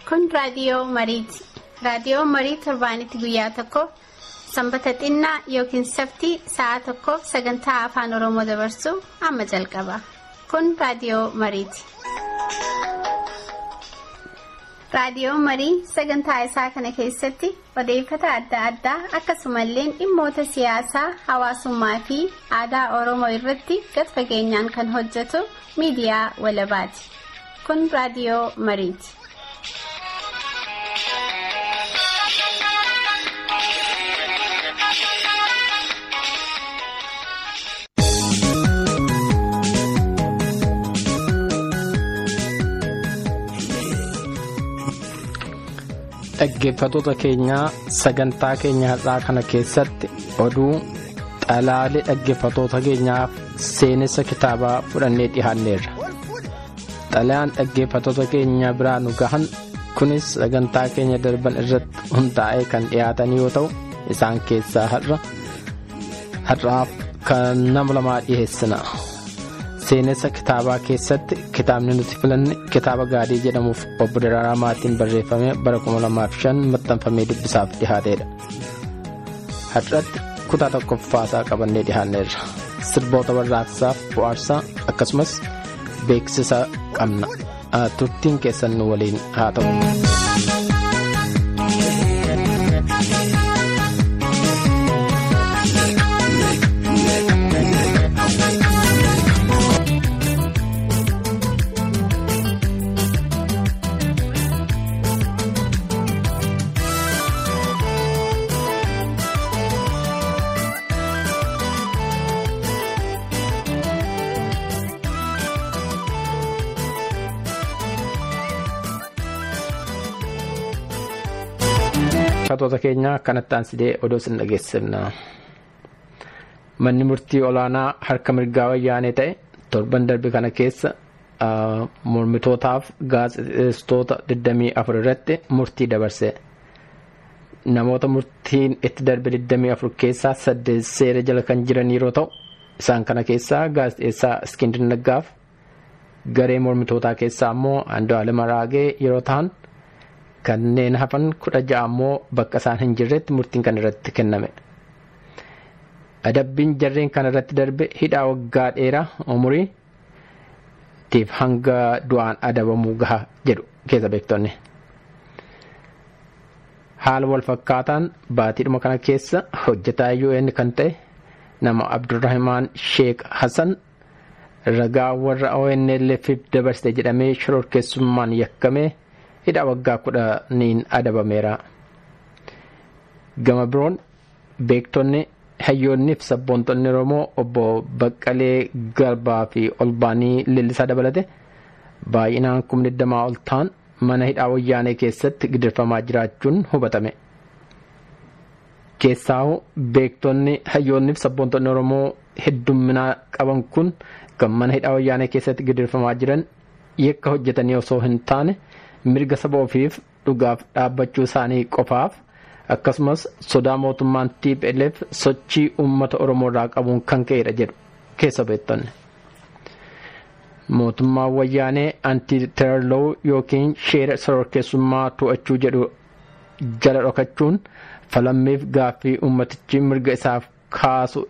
Kun raadiyoo Mariiti. Raadiyoo Marii torbaanitti guyyaa tokko sanbata xinnaa yookiin saftii sa'a tokko sagantaa afaan Oromoo dabarsu amma jalqaba. Kun raadiyoo Mariiti. Raadiyoo Marii sagantaa isaa kana keessatti odeeffannoo adda addaa akkasumallee dhimmoota siyaasaa, hawaasummaa fi aadaa Oromoo irratti gad fageenyaan kan hojjetu miidiyaa walabaati. Kun raadiyoo Mariiti. Dhaggeeffattoota keenya sagantaa keenya har'aa kana keessatti oduu xalaalee dhaggeeffattoota keenyaaf seenessa kitaabaa fudhannee dhiyaanneerra. Xalayaan dhaggeeffattoota keenya biraa nu gahan kunis sagantaa keenya darban irratti hundaa'ee kan dhiyaatan yoo ta'u isaan keessaa har'aaf kan nama lamaa dhiyeessina. Seenessa kitaabaa keessatti kitaabni nuti filanne kitaaba Gaadii jedhamuuf obbo Daraaraa Maatiin barreeffame bara 2005 maxxanfamee dubbisaaf dhiyaateedha. Har'atti kutaa tokkoffaasaa qabannee dhiyaanneerra. Sirboota warraaqsaaf bu'aarsaa akkasumas beeksisa qabna. Turtiin keessan nu waliin haa ta'u. Dhaggeeffattoota keenya kanatti aansidee oduu sin dhageessifna. Manni murtii olaanaa harka mirgaa wayyaanee ta'e torban darbe kana keessa mormitootaaf gaazexeessitoota 24 irratti murtii dabarse. Namoota murtiin itti darbe 24 keessaa 8 seera jala kan jiran yeroo ta'u isaan kana keessaa gaazexeessaa Iskindir Naggaaf garee mormitootaa keessaa immoo Andu'aalem Araagee yeroo ta'an kanneen hafan 16 ammoo bakka isaan hin jirretti murtiin kan irratti kenname. Adabbiin jarreen kan irratti darbe hidhaa waggaa dheeraa umuriitiif hanga du'aan adabamuu gaha jedhu keessa beektonni. Haala wal fakkaataan baatiidhuma kana keessa hojjetaa UN kan ta'e nama Abdurrahimaan Sheek Hassan ragaa warra ONLF dabarsite jedhamee shororkeessummaan yakkamee hidhaa waggaa 10 adabameera. Gama biroon beektonni hayyoonniif sabboontonni Oromoo obbo Baqqalee Garbaa fi Olbaanii Lillisaa dabalate baay'inaan 20 ol ta'an mana hidhaa wayyaanee keessatti gidirfamaa jiraachuun hubatame. Keessaahu beektonni hayyoonniif sabboontonni Oromoo heddumminaa qaban kun kan mana hidhaa wayyaanee keessatti gidirfamaa jiran yakka hojjetanii osoo hin taane mirga saba ofiif dhugaaf dhaabbachuu isaanii qofaaf akkasumas sodaa mootummaan TPLF sochii uummata Oromoo irraa qabuun kan ka'edha jedhu keessa beektonni. Mootummaan wayyaanee anti-terror law yookiin seera shororkeessummaa to'achuu jedhu jala dhokachuun falammiif gaaffii uummatichi mirga isaaf kaasu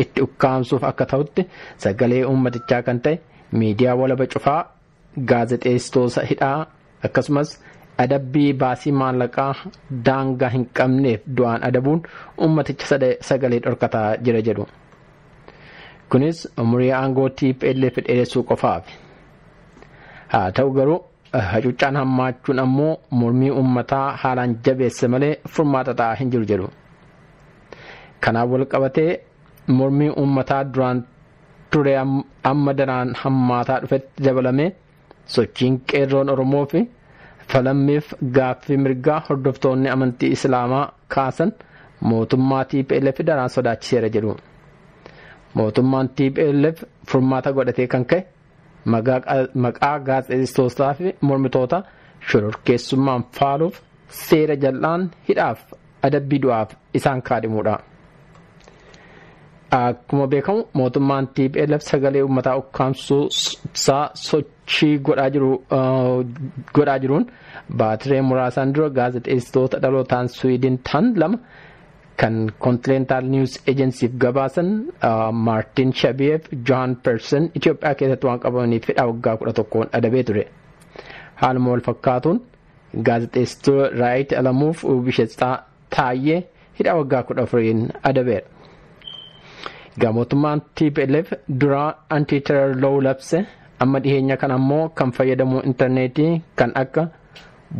itti ukkaamsuuf akka ta'utti sagalee uummatichaa kan ta'e miidiyaa walaba cufaa gaazexeessitoota hidhaa akkasumas adabbii baasii maallaqaa daangaa hin qabneef du'aan adabuun uummaticha sagalee dhorkataa jira jedhu. Kunis umurii aangoo TPLF dheeressuu qofaaf. Haa ta'u garuu hacuuccaan hammaachuun ammoo mormii uummataa haalaan jabeesse malee furmaata ta'aa hin jiru jedhu. Kanaaf wal qabatee mormii uummataa duraan ture amma daraan hammaataa dhufetti dabalamee sochiin qeerroon Oromoo fi falammiif gaaffii mirgaa hordoftoonni amantii Islaamaa kaasan mootummaa TPLF daraan sodaachiseera jedhu. Mootummaan TPLF furmaata godhatee kan ka'e maqaa gaazexeessitootaa fi mormitoota shororkeessummaan faaluuf seera jal'aan hidhaaf adabbii du'aaf isaan kaadhimuudha. akkuma beekamu mootummaan TPLF sagalee uummataa ukkaamsuu sochii godhaa jiruun baatiree muraasaan dura gaazexeessitoota dhalootaan Swiidin ta'an 2 kan Continental News Agencyf gabaasan Martin Shabiyeef Johan Persson Itoophiyaa keessatti waan qabamaniif hidhaa waggaa 11 adabee ture. Haaluma wal fakkaatuun gaazexeessitoota Raayit Alamuuf Bishetsaa Taayyee hidhaa waggaa 14 adabeera. Mootummaan TPLF dura anti-terror law labse amma dhiheenya kan ammoo kan fayyadamu interneetii kan akka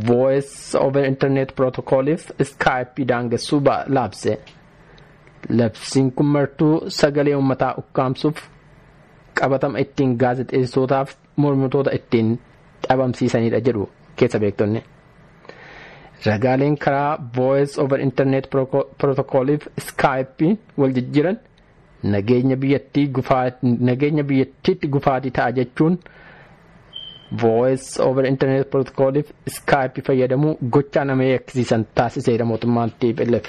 voice over internet protocolif Skype daangessuu labse. Labsiin kun martuu sagalee uummataa ukkaamsuuf qabatama ittiin gaazexeessitootaaf mormitoota ittiin dhabamsiisanidha jedhu keessa beektonni. Ragaaleen karaa voice over internet protocolif Skype wal jijjiiran nageenya biyyattiitti gufaatii ta'a jechuun voice over internet protocolif Skype fayyadamuu gochaa nama yakkisiisan taasiseera mootummaan TPLF.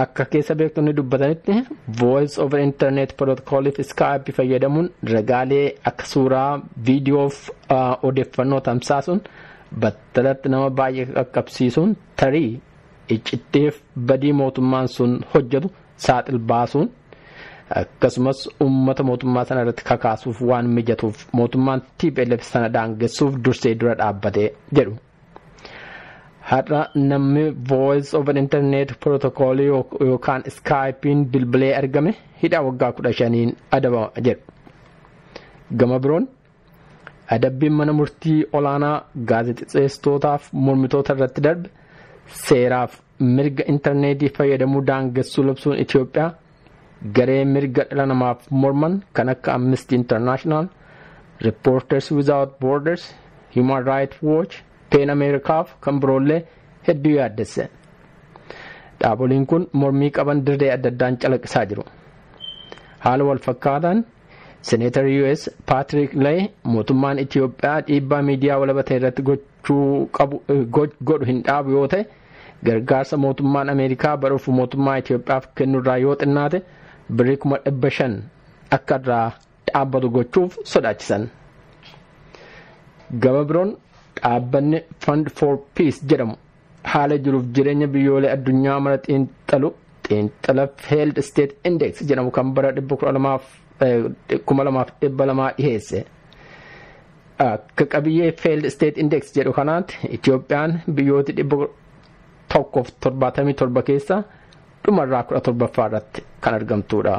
Akka keessa beektonni dubbatanitti voice over internet protocolif Skype fayyadamuun ragaalee akka suuraa viidiyoof odeeffannoo tamsaasuun battalatti nama baay'ee qaqqabsiisuun tarii iccitteef badii mootummaan sun hojjetu saaxil baasuun akkasumas uummata mootummaa sana irratti kakaasuuf waan mijatuuf mootummaan TPLF sana daangessuuf dursee dura dhaabbatee jedhu. Har'a namni voice over internet protocol yookaan Skype'n bilbilee argame hidhaa waggaa 15 adabama jedhu. Gama biroon adabbiin mana murtii olaanaa gaazexeessitootaaf mormitoota irratti darbe seeraaf mirga interneetii fayyadamuu daangessuu labsuun Itoophiyaa garee mirga dhala namaaf morman kan akka Amnesty International, Reporters Without Borders, Human Rights Watch, PEN Americaaf kan biroollee hedduu yaaddesse. Dhaaboliin kun mormii qaban dirree adda addaan calaqqisaa jiru. Haala wal fakkaataan Senator US Patrick Lay mootummaan Itoophiyaa dhiibbaa miidiyaa walabaa irratti godhu hin dhaabu yoo ta'e gargaarsa mootummaan Ameerikaa baruuf mootummaa Itoophiyaaf kennurraa yoo xinnaate birrii 500 akka irraa dhaabbatu gochuuf sodaachisan. Gama biroon dhaabbanni Fund for Peace jedhamu haala jiruuf jireenya biyyoolee addunyaa mara xiinxala Failed State Index jedhamu kan bara 2012 dhiheesse. Akka qabiyyee Failed State Index jedhu kanaatti Itoophiyaan biyyoota 177 keessaa dhumarraa 17ffaa irratti kan argamtudha.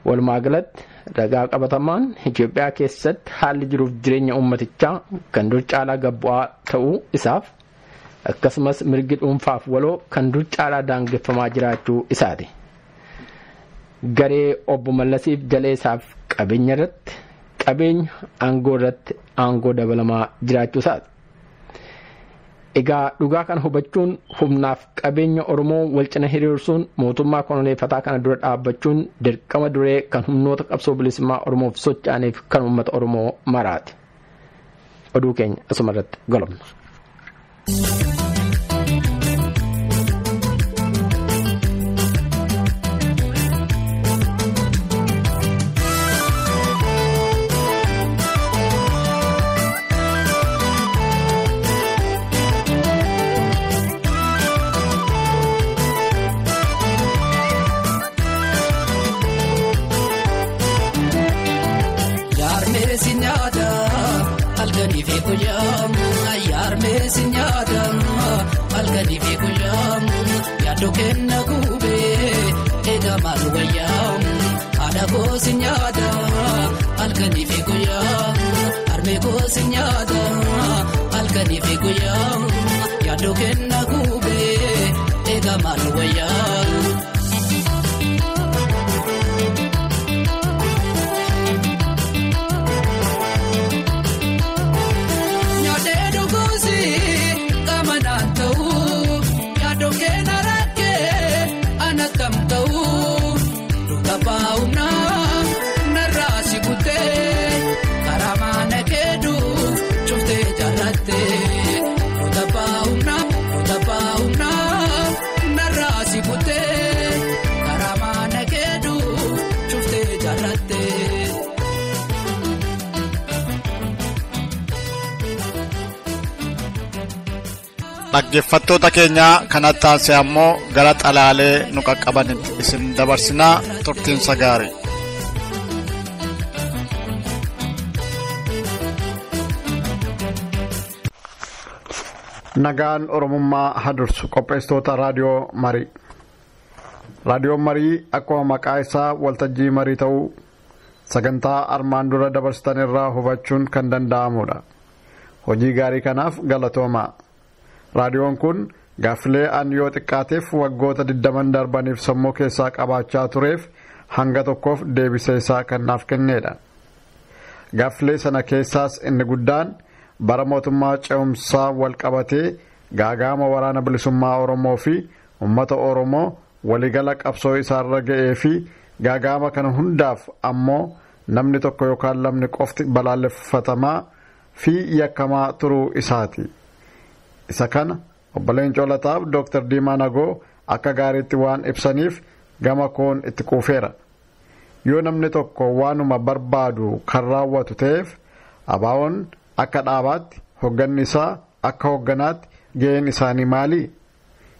Walumaa galatti ragaa qabatamaan Itoophiyaa keessatti haalli jiruuf jireenya uummatichaa kan dur caalaa gabbu'aa ta'uu isaaf akkasumas mirgi dhuunfaaf waloo kan dur caalaa daangeffamaa jiraachuu isaati. Garee obbo Mallasiif jaleessaaf qabeenya aangoo irratti aangoo dabalamaa jiraachuu isaati. Egaa dhugaa kana hubachuun humnaaf qabeenya Oromoo wal cina hiriirsuun mootummaa koloneeffataa kana dura dhaabbachuun dirqama duree kan humnoota qabsoo bilisummaa Oromoof socho'aniif kan uummata Oromoo maraati. Oduu keenya asuma irratti golobna. Kenna kube ega maluwaya ada ko sinyada alkani fegoya arme ko sinyada alkani fegoya yado kenna kube ega maluwaya nyade do gozi kamananto yado kenna Pauna narasi kute karamana kedu chufte jalate Pauna narasi kute dhaggeeffattoota keenya kanatti aansee ammoo gara xalaalee nu qaqqabanitti isin dabarsinaa turtiinsa gaarii. Nagaan Oromummaa hadursu qopheessitoota raadiyoo Marii. Raadiyoon Marii akkuma maqaa isaa waltajjii marii ta'uu sagantaa armaan dura dabarsitan irraa hubachuun kan danda'amudha. Hojii gaarii kanaaf galatoomaa. Raadiyoon kun gaaffilee an yoo xiqqaateef waggoota 20 darbaniif sammuu keessaa qabaachaa tureef hanga tokkoof deebisee isaa kan naaf kennedha. Gaaffilee sana keessaas inni guddaan bara mootummaa ce'umsaa wal qabatee gaagaama waraana bilisummaa Oromoo fi uummata Oromoo waligala qabsoo isaarra ga'ee fi gaagaama kana hundaaf ammoo namni tokko yookaan lamni qofti balaaleffatamaa fi yakkamaa turuu isaati. Isa kana obbo Leencoo Lataaf Dr. Diimaa Nagoo akka gaariitti waan ibsaniif gama koon itti quufeera. Yoo namni tokko waanuma barbaadu kan raawwatu ta'eef abaawoon akka dhaabaatti hogganni isaa akka hogganaatti ga'een isaanii maali?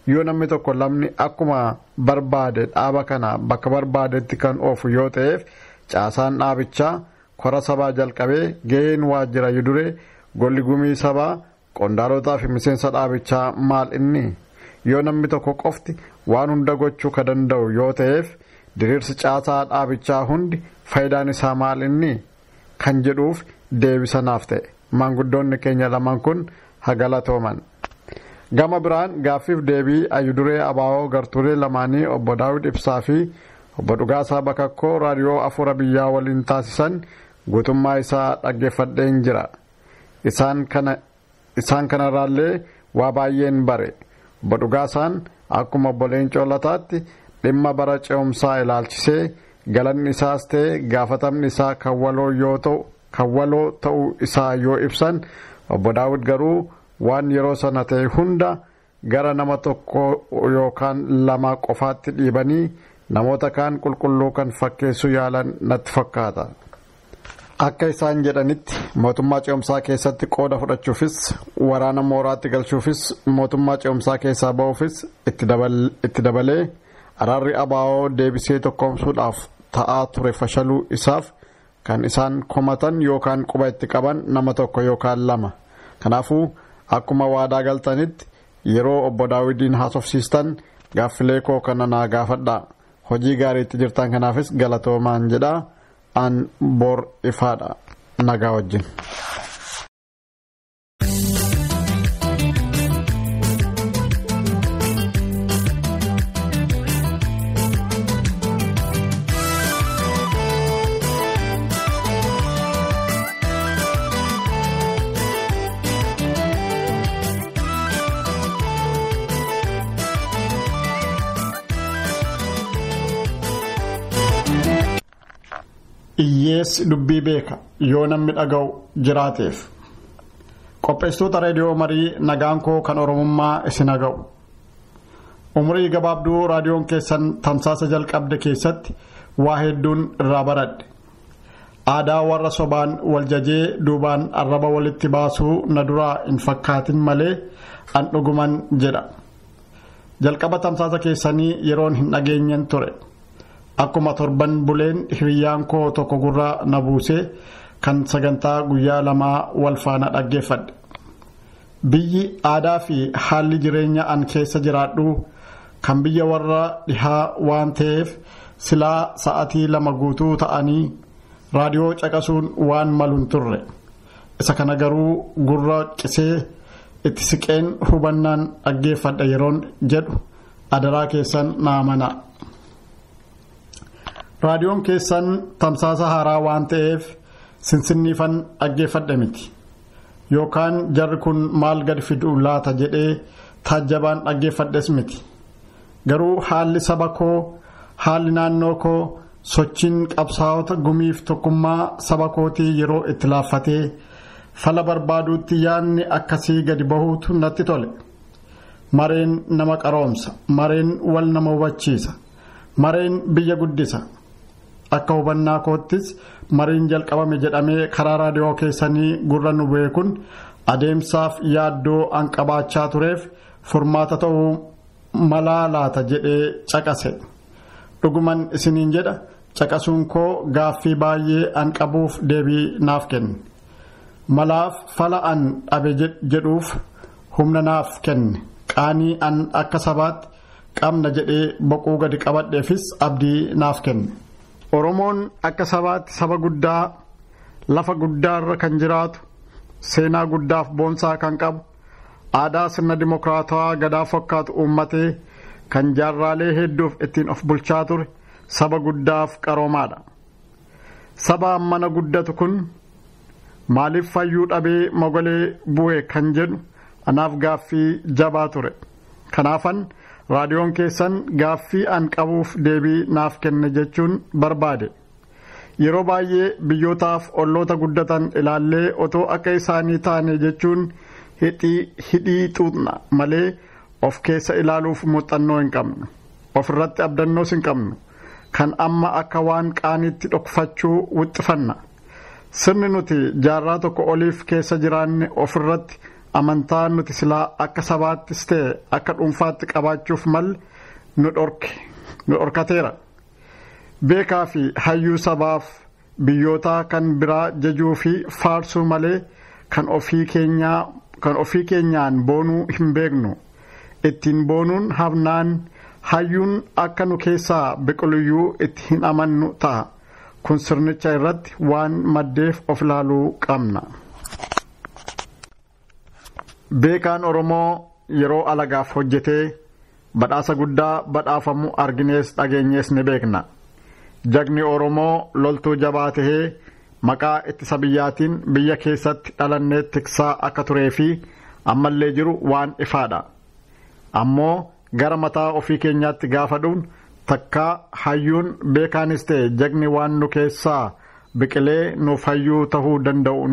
Yoo namni tokko lamni akkuma barbaade dhaaba kana bakka barbaadetti kan oofu yoo ta'eef caasaan dhaabichaa kora sabaa jalqabee ga'een waajjira yuduree golli gumii sabaa qondaalotaa fi miseensa dhaabichaa maal inni? Yoo namni tokko qofti waan hunda gochuu ka danda'u yoo ta'eef diriirsi caasaa dhaabichaa hundi faayidaan isaa maal inni? Kan jedhuuf deebisa naaf ta'e. Maanguddoonni keenya lamaan kun hagalatooman. Gama biraan gaaffiif deebii ayuduree abaawoo gartuulee lamaanii obbo Daawud Ibsaa fi obbo Dhugaasaa Bakakkoo raadiyoo Afuura Biyyaa waliin taasisan guutummaa isaa dhaggeeffadheen jira. Isaan kanarraallee waa baay'een bare. Obbo Dhugaasaan akkuma obbo Leencoo Lataatti dhimma bara ce'umsaa ilaalchisee galanni isaas ta'e gaafatamni isaa kan waloo ta'uu isaa yoo ibsan obbo Daawud garuu waan yeroo sana ta'e hunda gara nama tokko yookaan lama qofaatti dhiibanii namoota kaan qulqulluu kan fakkeessuu yaalan natti fakkaata. Akka isaan jedhanitti mootummaa ce'umsaa keessatti qooda fudhachuufis waraana mooraatti galchuufis mootummaa ce'umsaa keessaa ba'uufis itti dabalee araarri abaawoo deebisee tokkoomsuudhaaf ta'aa ture fashaluu isaaf kan isaan komatan yookaan quba itti qaban nama tokko yookaan lama. Kanaafuu akkuma waadaa galtanitti yeroo obbo Daawidiin haasofsiistan gaaffilee koo kana naa gaafadhaa. Hojii gaariitti jirtan kanaafis galatoomaan jedhaa. An bor ifaadha. Nagaa wajjin. Iyyees dubbii beeka yoo namni dhaga'u jiraateef. Qopheessitoota raadiyoo Marii nagaan koo kan Oromummaa isin dhaga'u. Umurii gabaabduu raadiyoon keessan tamsaasa jalqabde keessatti waa hedduun irraa baradhe. Aadaa warra sobaan wal jajee duubaan arraba walitti baasuu na duraa hin fakkaatin malee an dhuguman jedha. Jalqaba tamsaasa keessanii yeroon hin dhageenyen ture. Akkuma torban buleen hiriyyaan koo tokko gurraa na buusee kan sagantaa guyyaa lamaa wal faana dhaggeeffadhe. Biyyi aadaa fi haalli jireenya an keessa jiraadhu kan biyya warra dhihaa waan ta'eef silaa sa'atii 2 guutuu ta'anii raadiyoo caqasuun waan maluun turre. Isa kana garuu gurra qisee itti siqeen hubannaan dhaggeeffadha yeroon jedhu adaraa keessan naamana. Raadiyoon keessan tamsaasa haaraa waan ta'eef sinsinniifan dhaggeeffadhe miti. Yookaan jarri kun maal gad fidu laata jedhee taajjabaan dhaggeeffadhes miti. Garuu haalli saba koo, haalli naannoo koo, sochiin qabsaa'ota gumiif tokkummaa saba kootii yeroo itti laaffatee fala barbaaduutti yaadni akkasii gadi bahuutu natti tole. Mareen nama qaroomsa, mareen wal nama hubachiisa, mareen biyya guddisa. Akka hubannaa koottis mariin jalqabame jedhamee karaa raadiyoo keessanii gurra nu bu'e kun adeemsaaf yaaddoo an qabaachaa tureef furmaata ta'uu malaa laata jedhee caqase. Dhuguman isiniin jedha caqasuun koo gaaffii baay'ee an qabuuf deebii naaf kenne. Malaaf fala an dhabe jedhuuf humna naaf kenne. Qaanii an akka sabaatti qabna jedhee boquu gadi qabadheefis abdii naaf kenne. Oromoon akka sabaatti saba guddaa lafa guddaarra kan jiraatu seenaa guddaaf boonsaa kan qabu aadaa sirna dimokiraatawaa gadaa fakkaatu uummatee kan jaarraalee hedduuf ittiin of bulchaa ture saba guddaaf qaroomaadha. Saba mana guddatu kun maaliif fayyuu dhabee mogolee bu'e kan jedhu anaaf gaaffii jabaa ture. Kanaafan raadiyoon keessan gaaffii an qabuuf deebii naaf kenne jechuun barbaade. Yeroo baay'ee biyyootaaf olloota guddatan ilaallee otoo akka isaanii taane jechuun hidhii xuuxna malee of keessa ilaaluuf muuxannoo hin qabnu. Ofirratti abdannoos hin qabnu. Kan amma akka waan qaanitti dhokfachuu wixxifanna. Sirni nuti jaarraa tokko oliif keessa jiraanne ofirratti amantaa nuti silaa akka sabaattis ta'e akka dhuunfaatti qabaachuuf malle nu dhorkateera. Beekaa fi hayyuu sabaaf biyyootaa kan biraa jajuu fi faarsuu malee kan ofii keenyaan boonuu hin beeknu. Ittiin boonuun hafnaan hayyuun akka nu keessaa biqiluyyuu itti hin amannu ta'a. Kun sirnicha irratti waan maddeef of ilaaluu qabna. Beekaan Oromoo yeroo alagaaf hojjetee badhaasa guddaa badhaafamu arginees dhageenyees ni beekna. Jagni Oromoo loltuu jabaa tahee maqaa ittisa biyyaatiin biyya keessatti dhalannee tiksaa akka turee fi ammallee jiru waan ifaadha. Ammoo gara mataa ofii keenyaatti gaafa dhufnu takkaa hayyuun beekaanis ta'e jagni waan nu keessaa biqilee nuuf hayyuu tahuu danda'u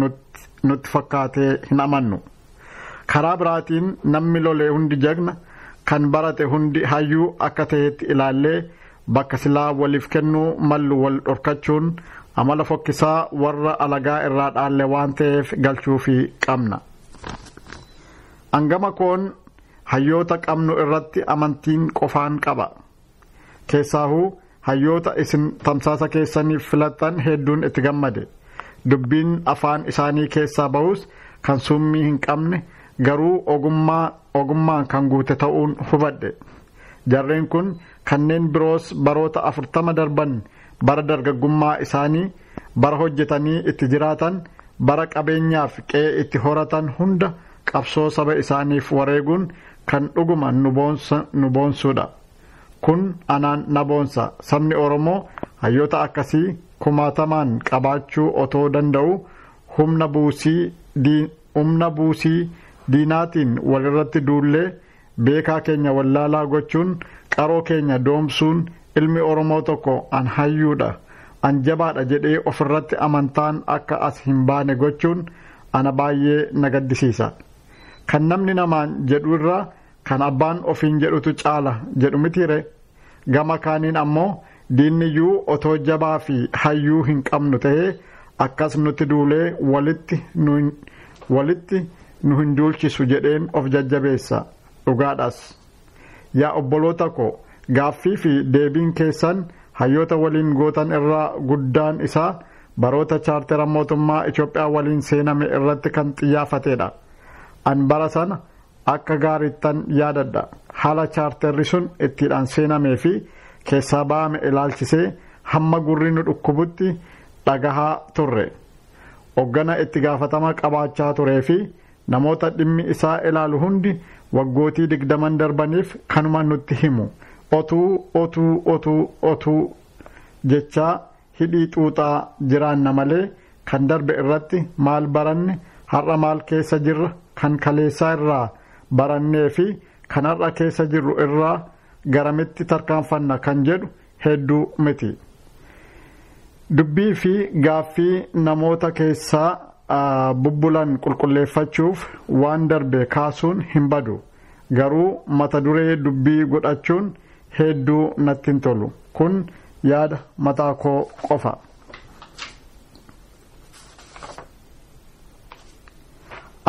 nutti fakkaatee hin amannu. Karaa biraatiin namni lolee hundi jagna kan barate hundi hayyuu akka ta'etti ilaallee bakka silaa waliif kennuu mallu wal dhorkachuun amala fokkisaa warra alagaa irraa dhaalle waan ta'eef galchuufii qabna. Angama koon hayyoota qabnu irratti amantiin qofaan qaba. Keessaahuu hayyoota isin tamsaasa keessaniif filattan hedduun itti gammade. Dubbiin afaan isaanii keessaa bahus kan summii hin qabne garuu ogummaan kan guute ta'uun hubadhe. Jarreen kun kanneen biroos baroota 40 darban bara dargaggummaa isaanii bara hojjetanii itti jiraatan bara qabeenyaaf qe'ee itti horatan hunda qabsoo saba isaaniif wareeguun kan dhuguma nu boonsuudha. Kun anaan na boonsa. Sabni Oromoo hayyoota akkasii kumaatamaan qabaachuu otoo danda'u humna buusii diinaatiin walirratti duullee beekaa keenya wallaalaa gochuun qaroo keenya doomsuun ilmi Oromoo tokko an hayyuudha an jabaadha jedhee ofirratti amantaan akka as hin baane gochuun ana baay'ee na gaddisiisa. Kan namni namaan jedhu irraa kan abbaan ofiin jedhutu caala jedhu mitiire. Gama kaaniin ammoo diinniyyuu otoo jabaa fi hayyuu hin qabnu ta'ee akkas nutti duulee walitti nu hin duulchisu jedheen of jajjabeessa. Dhugaadhaas. Yaa obboloota koo gaaffii fi deebiin keessan hayyoota waliin gootan irraa guddaan isaa baroota chaartera mootummaa Itoophiyaa waliin seename irratti kan xiyyeeffateedha. An bara sana akka gaariittan yaadadha. Haala chaarterri sun ittiidhaan seenamee fi keessaa ba'ame ilaalchisee hamma gurri nu dhukkubutti dhagahaa turre. Hoggana itti gaafatama qabaachaa turee fi namoota dhimmi isaa ilaalu hundi waggootii 20 darbaniif kanuma nutti himu. Otuu jechaa hidhii xuuxaa jiraanna malee kan darbe irratti maal baranne har'a maal keessa jirra kan kaleessaa irraa barannee fi kan har'a keessa jirru irraa garamitti tarkaanfanna kan jedhu hedduu miti. Dubbii fi gaaffii namoota keessaa bubbulan qulqulleeffachuuf waan darbe kaasuun hin badu. Garuu mata duree dubbii godhachuun hedduu natti hin tolu. Kun yaada mataa koo qofa.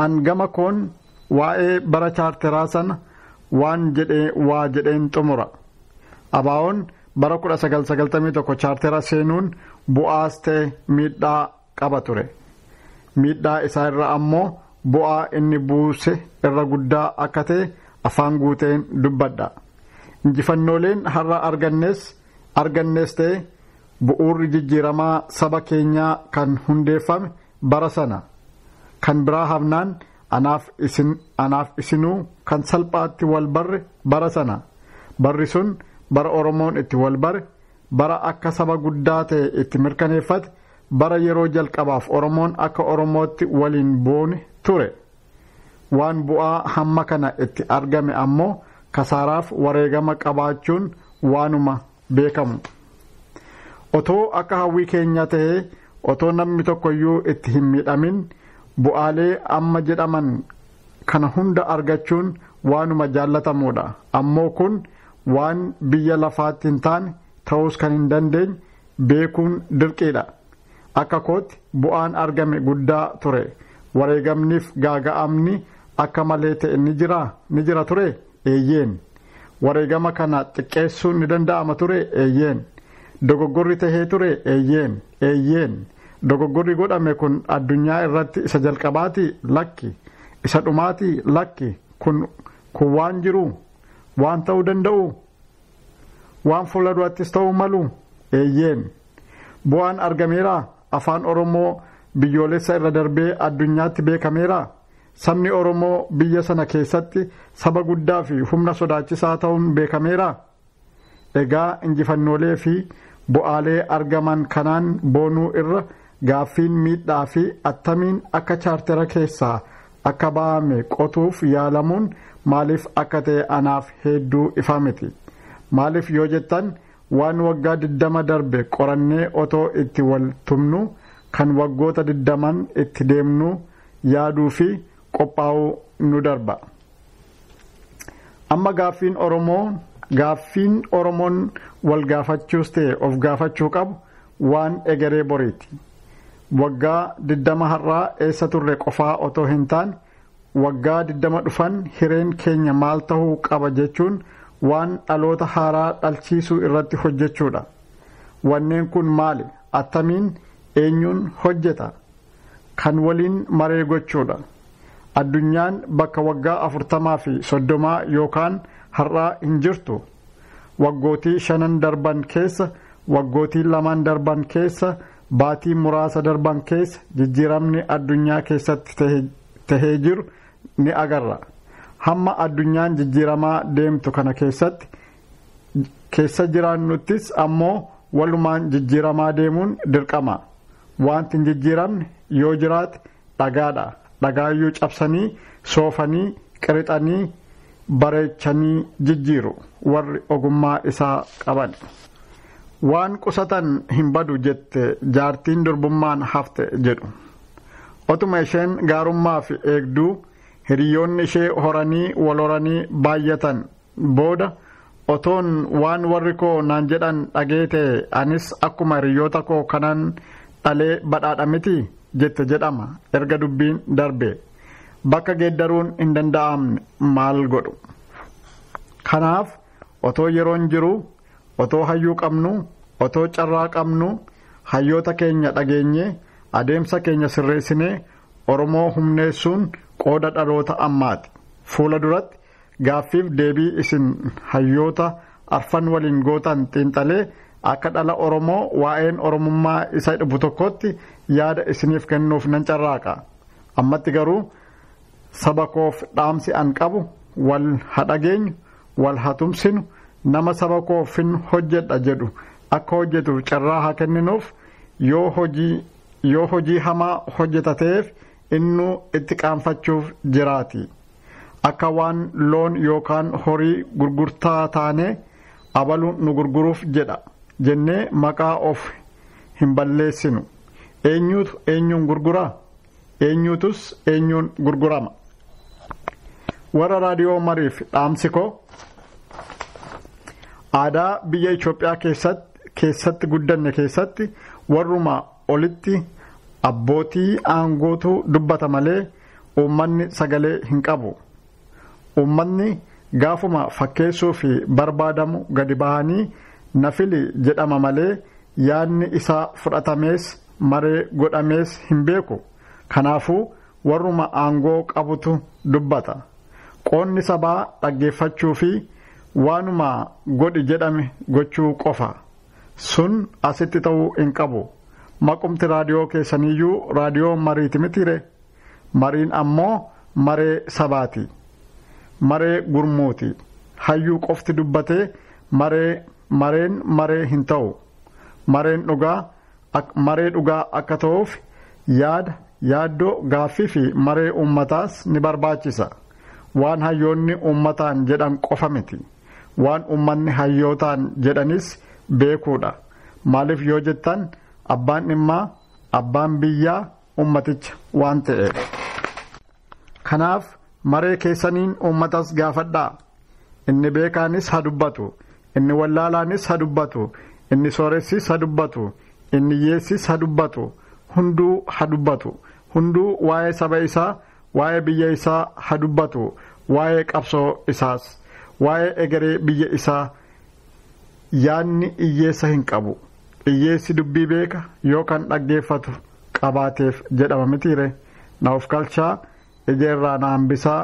angama koon waa'ee bara chaarteraa sana waan jedheen xumura. Abaa'oon bara 1991 chaartera seenuun bu'aas ta'e miidhaa qaba ture. Miidhaa isaa irra ammoo bu'aa inni buuse irra guddaa akka ta'e afaan guuteen dubbadha. Injifannooleen har'a argannees ta'e bu'uurri jijjiiramaa saba keenyaa kan hundeeffame bara sana. Kan biraa hafnaan anaaf isinuu kan salphaatti wal barre bara sana. Barri sun bara Oromoon itti wal bare, bara akka saba guddaa ta'e itti mirkaneeffate, bara yeroo jalqabaaf Oromoon akka Oromootti waliin boone ture. Waan bu'aa hamma kana itti argame ammoo kasaaraaf wareegama qabaachuun waanuma beekamu. Otoo akka hawwii keenya ta'ee otoo namni tokkoyyuu itti hin miidhamin bu'aalee amma jedhaman kana hunda argachuun waanuma jaallatamuudha. Ammoo kun waan biyya lafaatti hin taane ta'uus kan hin dandeenye beekuun dirqiidha. Akka kootti bu'aan argame guddaa ture. Wareegamniif gaaga'amni akka malee ta'e ni jira ture eeyyeen. Wareegama kana xiqqeessuun ni danda'ama ture eeyyeen. Dogoggorri tahee ture eeyyeen. Dogoggorri godhame kun addunyaa irratti isa jalqabaati lakki, isa dhumaati lakki, kun waan jiru, waan ta'uu danda'u, waan fuula durattis ta'uu malu eeyyeen. Bu'aan argameera. Afaan Oromoo biyyoolessa irra darbee addunyaatti beekameera. Sabni Oromoo biyya sana keessatti saba guddaa fi humna sodaachisaa ta'uun beekameera. Egaa injifannoolee fi bu'aalee argaman kanaan boonuu irra gaaffiin miidhaa fi attamiin akka chaartera keessaa akka ba'ame qotuuf yaalamuun maaliif akka ta'e anaaf hedduu ifa miti. Maaliif yoo jettan waan waggaa 20 darbe qorannee otoo itti wal tumnu kan waggoota 20 itti deemnu yaaduu fi qophaa'uu nu darba. Amma gaaffiin Oromoon wal gaafachuus ta'e of gaafachuu qabu waan egeree boriiti. Waggaa 20 har'aa eessa turre qofaa otoo hin taane waggaa 20 dhufan hireen keenya maal ta'uu qaba jechuun waan dhaloota haaraa dhalchiisuu irratti hojjechuudha. Wanneen kun maali? Attamiin eenyuun hojjeta? Kan waliin maree gochuudha. Addunyaan bakka waggaa 40 fi 30 yookaan har'aa hin jirtu. Waggootii 5 darban keessa, waggootii 2 darban keessa, baatii muraasa darban keessa jijjiiramni addunyaa keessatti tahee jiru ni agarra. Hamma addunyaan jijjiiramaa deemtu kana keessa jiraannuttis ammoo walumaan jijjiiramaa deemuun dirqama. Wanti hin jijjiiramne yoo jiraate dhagaadha. Dhagaayyuu cabsanii, soofanii, qirixanii, bareechanii jijjiiru warri ogummaa isaa qaban. Waan qusatan hin badu jette jaartiin durbummaan hafte jedhu. Otuma isheen gaarummaa fi eegduu hiriyoonni ishee horanii wal horanii baay'atan booda otoon waan warri koo naan jedhan dhageete anis akkuma hiriyoota koo kanan dhalee badhaadha miti jette jedhama erga dubbiin darbe. Bakka geeddaruun hin danda'amne maal godhu. Kanaaf otoo yeroon jiru, otoo hayyuu qabnu, otoo carraa qabnu hayyoota keenya dhageenye adeemsa keenya sirreessinee Oromoo humneessuun qooda dhaloota ammaati. Fuula duratti gaaffiif deebii isin hayyoota arfan waliin gootan xiinxalee akka dhala Oromoo waa'een Oromummaa isa dhufu tokkotti yaada isiniif kennuuf nan carraaqa. Ammatti garuu saba koof dhaamsi an qabu wal hadhageenyu, wal hatumsinu, nama saba koofin hojjedha jedhu akka hojjetuuf carraa haa kenninuuf yoo hojii hamaa hojjetateef innu itti qaanfachuuf jiraati. Akka waan loon yookaan horii gurgurtaa taane abalu nu gurguruuf jedha jennee maqaa of hin balleessinu. Eenyuutu eenyuun gurgura? Eenyuutus eenyuun gurgurama? Warra raadiyoo mariif dhaamsi koo aadaa biyya Itoophiyaa keessatti guddanne keessatti warruma olitti abbootii aangootu dubbata malee uummanni sagalee hin qabu. Uummanni gaafuma fakkeessuu fi barbaadamu gadi bahanii na fili jedhama malee yaadni isaa fudhatamees maree godhamees hin beeku. Kanaafuu warruma aangoo qabutu dubbata. Qoonni sabaa dhaggeeffachuu fi waanuma godhi jedhame gochuu qofa. Sun asitti ta'uu hin qabu. Maqumti raadiyoo keessaniyyuu raadiyoo mariiti mitire. Mariin ammoo maree sabaati. Maree gurmuuti. Hayyuu qofti dubbatee mareen maree hin ta'u. Maree dhugaa akka ta'uuf yaaddoo gaaffii fi maree uummataas ni barbaachisa. Waan hayyoonni uummataan jedhan qofa miti. Waan uummanni hayyootaan jedhanis beekuudha. Maaliif yoo jettan abbaan dhimmaa abbaan biyyaa uummaticha waan ta'eef. Kanaaf maree keessaniin uummatas gaafadhaa. Inni beekaanis haa dubbatu. Inni wallaalaanis haa dubbatu. Inni sooressis haa dubbatu. Inni hiyyeessis haa dubbatu. Hunduu haa dubbatu. Hunduu waa'ee saba isaa, waa'ee biyya isaa haa dubbatu. Waa'ee qabsoo isaas, waa'ee egeree biyya isaa. Yaadni hiyyeessa hin qabu. Hiyyeessi dubbii beeka yookaan dhaggeeffatu qabaateef jedhama mitiire. Na of galchaa ijeerraa na hambisaa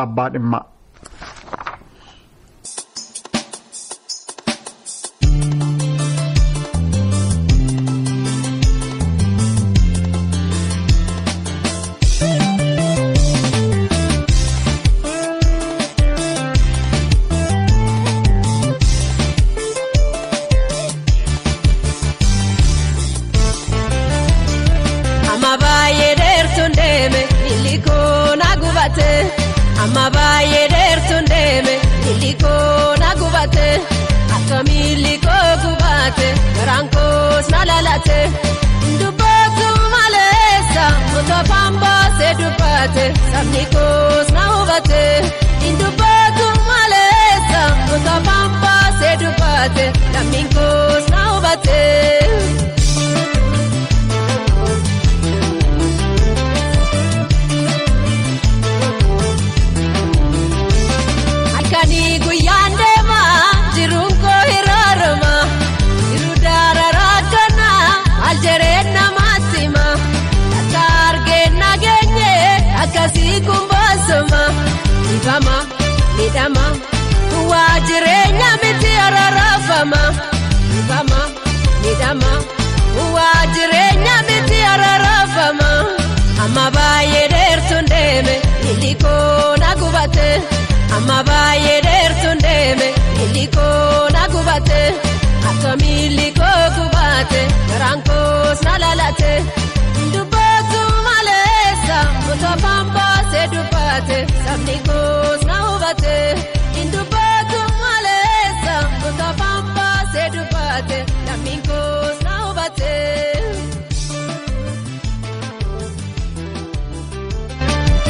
abbaa dhimmaa. Amma baay'ee dheertuun deeme milikoo na gubate akka milikoo gubate garaan koos na lalate dubbatu maleessa mutofaan baasee dubbate sabni koos na hubate dubbatu maleessa mutofaan baasee dubbate lammiin koos na hubate. Guyyaan deemaa jiruun koo hiraarama jiru daararaa kana maal jereen namaatti hima akka argeen nageenye akkasii kun boosoma ifama miidhama waa jireenya miti ararafama ifama miidhama waa jireenya miti ararafama amma baay'ee dheertuun deeme milikoo na gubate. Amma baay'ee dheertuun deeme milikoo na gubate akka milikoo gubate garaan koos na lalate dubbatu maleessa mutofaan baasee dubbate sabni koos na hubate dubbatu maleessa mutofaan baasee dubbate lammiin koos na hubate.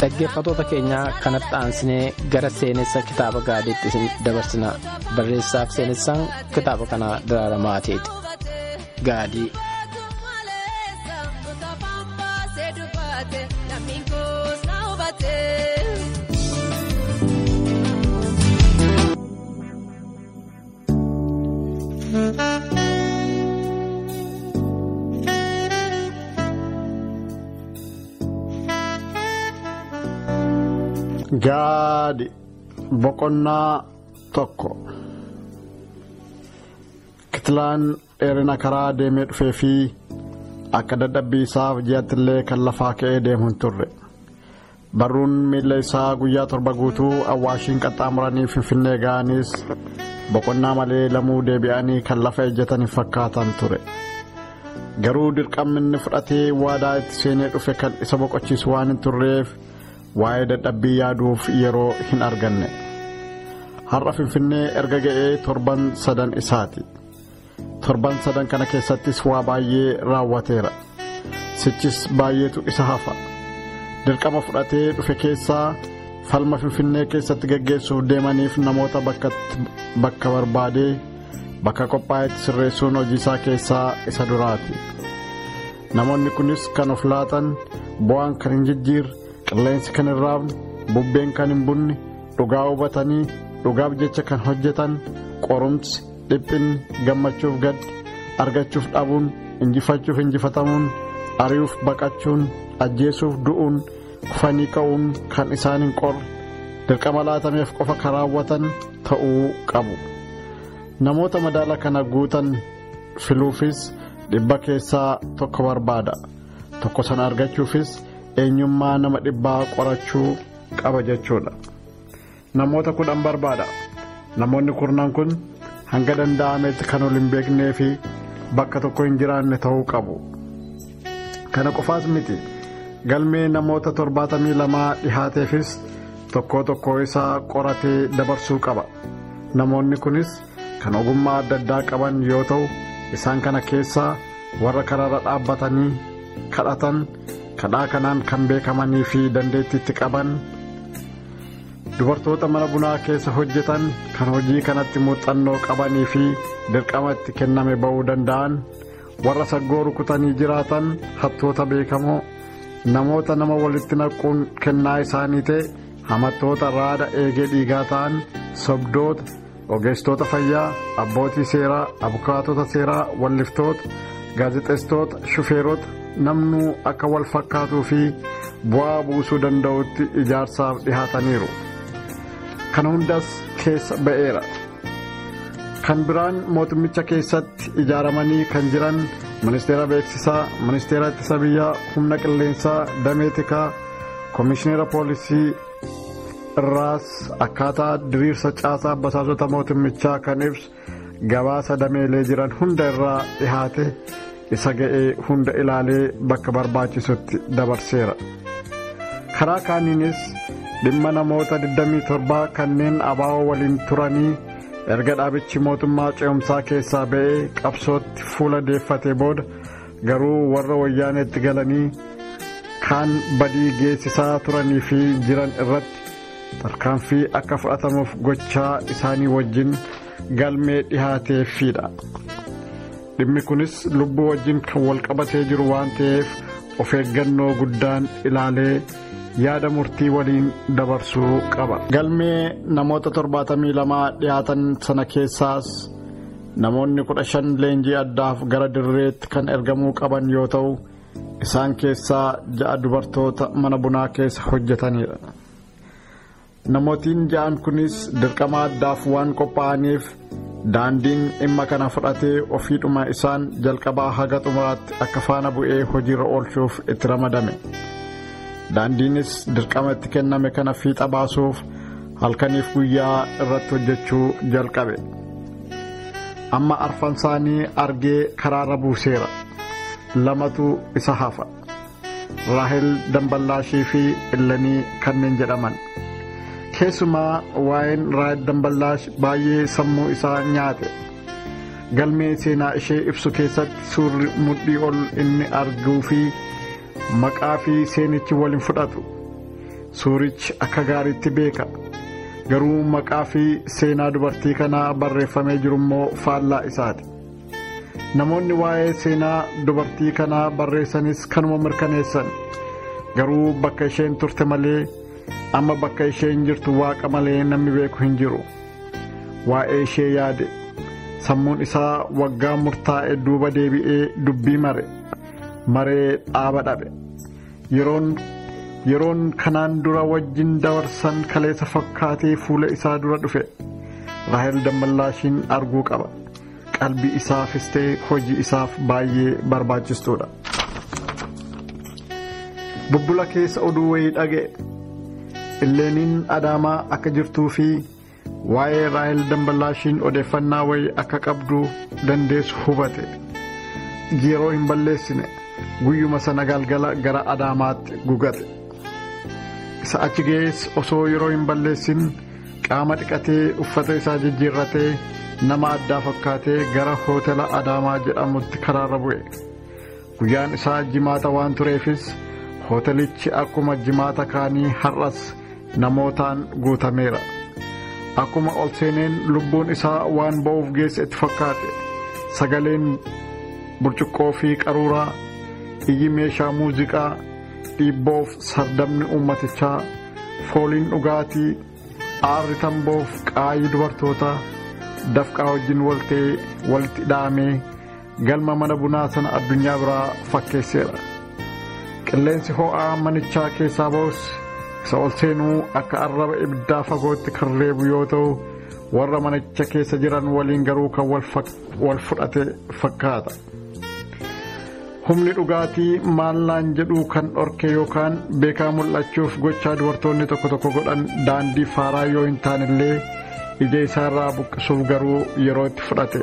Dhaggeeffattoota keenya kanatti aansinee gara seenessa kitaaba gaadiitti isin dabarsina. Barreessaaf seenessaan kitaaba kanaa Daraara Maateeti. Gaadii. Gaadi boqonnaa tokko. Kitilaan dheerina karaa deemee dhufee fi akka dadhabbii isaaf ji'attillee kan lafaa ka'ee deemu hin turre. Barruun miilla isaa guyyaa 7 guutuu awwaashiin qaxxaamuranii Finfinnee ga'anis boqonnaa malee lamuu deebi'anii kan lafa ejjatan hin fakkaatan ture. Garuu dirqamni inni fudhatee waadaa itti seenee dhufe kan isa boqochiisu waan hin turreef waa'ee dadhabbii yaaduuf yeroo hin arganne. Har'a Finfinnee erga ga'ee 7 isaati. 7 kana keessattis waa baay'ee raawwateera. Sichis baay'eetu isa hafa. Dirqama fudhatee dhufe keessaa falma Finfinnee keessatti gaggeessuuf deemaniif namoota bakka barbaadee bakka qophaa'etti sirreessuun hojii isaa keessaa isa duraati. Namoonni kunis kan of laatan bu'aan kan hin jijjiirre qilleensi kan hin raafne bubbeen kan hin bunne dhugaa hubatanii dhugaaf jecha kan hojjetan qorumsi dhiphinni gammachuuf gaddi argachuuf dhabuun injifachuuf injifatamuun ari'uuf baqachuun ajjeesuuf du'uun kufanii ka'uun kan isaan hin qorre dirqama laatameef qofa kan raawwatan ta'uu qabu. Namoota madaala kana guutan filuufis dhibba keessaa tokko barbaada. Tokko sana argachuufis eenyummaa nama dhibbaa qorachuu qaba jechuudha. Namoota 10 barbaada. Namoonni 10 kun hanga danda'ametti kan ol hin beeknee fi bakka tokko hin jiraanne ta'uu qabu. Kana qofaas miti. Galmee namoota 72 dhihaateefis tokko isaa qoratee dabarsuu qaba. Namoonni kunis kan ogummaa adda addaa qaban yoo ta'u isaan kana keessaa warra karaarra dhaabbatanii kadhatan kadhaa kanaan kan beekamanii fi dandeettiitti qaban dubartoota mana bunaa keessa hojjetan kan hojii kanatti muuxannoo qabanii fi dirqama itti kenname ba'uu danda'an warra saggoo rukutanii jiraatan hattoota beekamoo namoota nama walitti naquun kennaa isaanii ta'e hamattoota raada eegee dhiigaa ta'an sobdoota ogeessitoota fayyaa abbootii seeraa abukaatota seeraa walliftoota gaazexeessitoota shufeerota namnuu akka wal fakkaatuu fi bu'aa buusuu danda'utti ijaarsaaf dhihaataniiru. Kana hundas keessa ba'eera. Kan biraan mootummicha keessatti ijaaramanii kan jiran ministeera beeksisaa, ministeera ittisa biyyaa, humna qilleensaa, dameetikaa, komishineera poolisii irraas akkaataa diriirsa caasaa basaasota mootummichaa kan ibsu gabaasa dameelee jiran hunda irraa dhihaate isa ga'ee hunda ilaalee bakka barbaachisutti dabarseera. Karaa kaaniinis dhimma namoota 27 kanneen abaa'oo waliin turanii erga dhaabichi mootummaa ce'umsaa keessaa ba'ee qabsootti fuula deeffatee booda garuu warra wayyaaneetti galanii kaan badii geessisaa turanii fi jiran irratti tarkaanfii akka fudhatamuuf gochaa isaanii wajjin galmee dhihaateefidha. Dhimmi kunis lubbuu wajjin kan wal qabatee jiru waan ta'eef of eeggannoo guddaan ilaalee yaada murtii waliin dabarsuu qaba. Galmee namoota 72 dhihaatan sana keessaas namoonni 15 leenjii addaaf gara dirreetti kan ergamuu qaban yoo ta'u isaan keessaa 6 dubartoota mana bunaa keessa hojjetanidha. Namootiin 6 kunis dirqama addaaf waan qophaa'aniif daandiin dhimma kana fudhatee ofiidhuma isaan jalqabaa haga xumuraatti akka faana bu'ee hojiirra oolchuuf itti ramadame. Daandiinis dirqama itti kenname kana fiixa baasuuf halkaniif guyyaa irratti hojjechuu jalqabe. Amma arfan isaanii argee karaarra buuseera. 2tu isa hafa. Raahel Damballaashii fi Illanii kanneen jedhaman. Keessumaa waa'een Raahel Damballaash baay'ee sammuu isaa nyaate. Galmee seenaa ishee ibsu keessatti suurri mudhii ol inni arguu fi maqaa fi seenichi waliin fudhatu. Suurichi akka gaariitti beeka. Garuu maqaa fi seenaa dubartii kanaa barreeffamee jiru immoo faallaa isaati. Namoonni waa'ee seenaa dubartii kanaa barreessanis kanuma mirkaneessan. Garuu bakka isheen turte malee amma bakka isheen jirtu waaqa malee namni beeku hin jiru. Waa'ee ishee yaade. Sammuun isaa waggaa murtaa'e duuba deebi'ee dubbii maree dhaaba dhabe. Yeroon kanaan dura wajjin dabarsan kaleessa fakkaatee fuula isaa dura dhufe. Raahel Damballaashiin arguu qaba. Qalbii isaafis ta'e hojii isaaf baay'ee barbaachistuudha. Bubbula keessa oduu wayii dhaga'e. Ileeniin Adaamaa akka jirtuu fi waa'ee Raahel Damballaashiin odeeffannaa wayii akka qabdu dandeessu hubate. Yeroo hin balleessine guyyuma sana galgala gara Adaamaatti gugate. Isa achi ga'es osoo yeroo hin balleessin qaama dhiqatee uffata isaa jijjiirratee nama addaa fakkaatee gara hootela Adaamaa jedhamutti karaarra bu'e. Guyyaan isaa jimaata waan tureefis hootelichi akkuma jimaata kaanii har'as namootaan guutameera. Akkuma ol seeneen lubbuun isaa waan ba'uuf geesse itti fakkaate. Sagaleen burcuqqoo fi qaruuraa, iyyi meeshaa muuziqaa, dhiibboof sardamni uummatichaa fooliin dhugaatii aarri tamboof qaayii dubartootaa dafqaa wajjin walitti hidhaamee galma mana bunaa sana addunyaa biraa fakkeesseera. Qilleensi ho'aa manichaa keessaa ba'us isa ol seenuu akka arraba ibiddaa fagootti kan reebu yoo ta'u warra manicha keessa jiran waliin garuu kan wal fudhate fakkaata. Humni dhugaatii maallaan jedhu kan dhorke yookaan beekaa mul'achuuf gochaa dubartoonni tokko godhan daandii faaraa yoo hin taanillee ija isaarraa buqqisuuf garuu yeroo itti fudhate.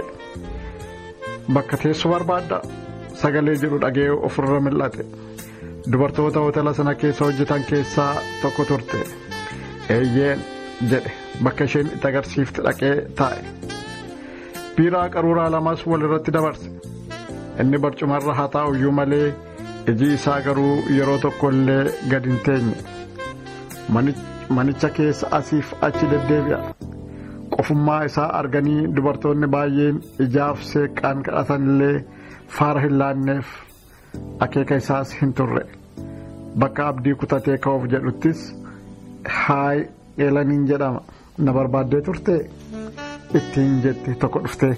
Bakka teessu barbaadda sagalee jedhu dhagee ofirra mil'ate. Dubartoota hoteela sana keessa hojjetan keessaa tokko turte. Eeyyeen jedhe bakka isheen itti agarsiifte dhaqee taa'e. Biiraa qaruuraa lamas walirratti dabarse. Inni barcumarra haa taa'uyyuu malee iji isaa garuu yeroo tokko illee gad hin teenye. Manicha keessa asiif achi deddeebi'a. Qofummaa isaa arganii dubartoonni baay'een ijaaf seeqaan kadhatan illee faara hin laanneef akeeka isaas hin turre. Bakka abdii kutatee ka'uuf jedhuttis haay eelaniin jedhama na barbaaddee turte ittiin jette tokko dhufte.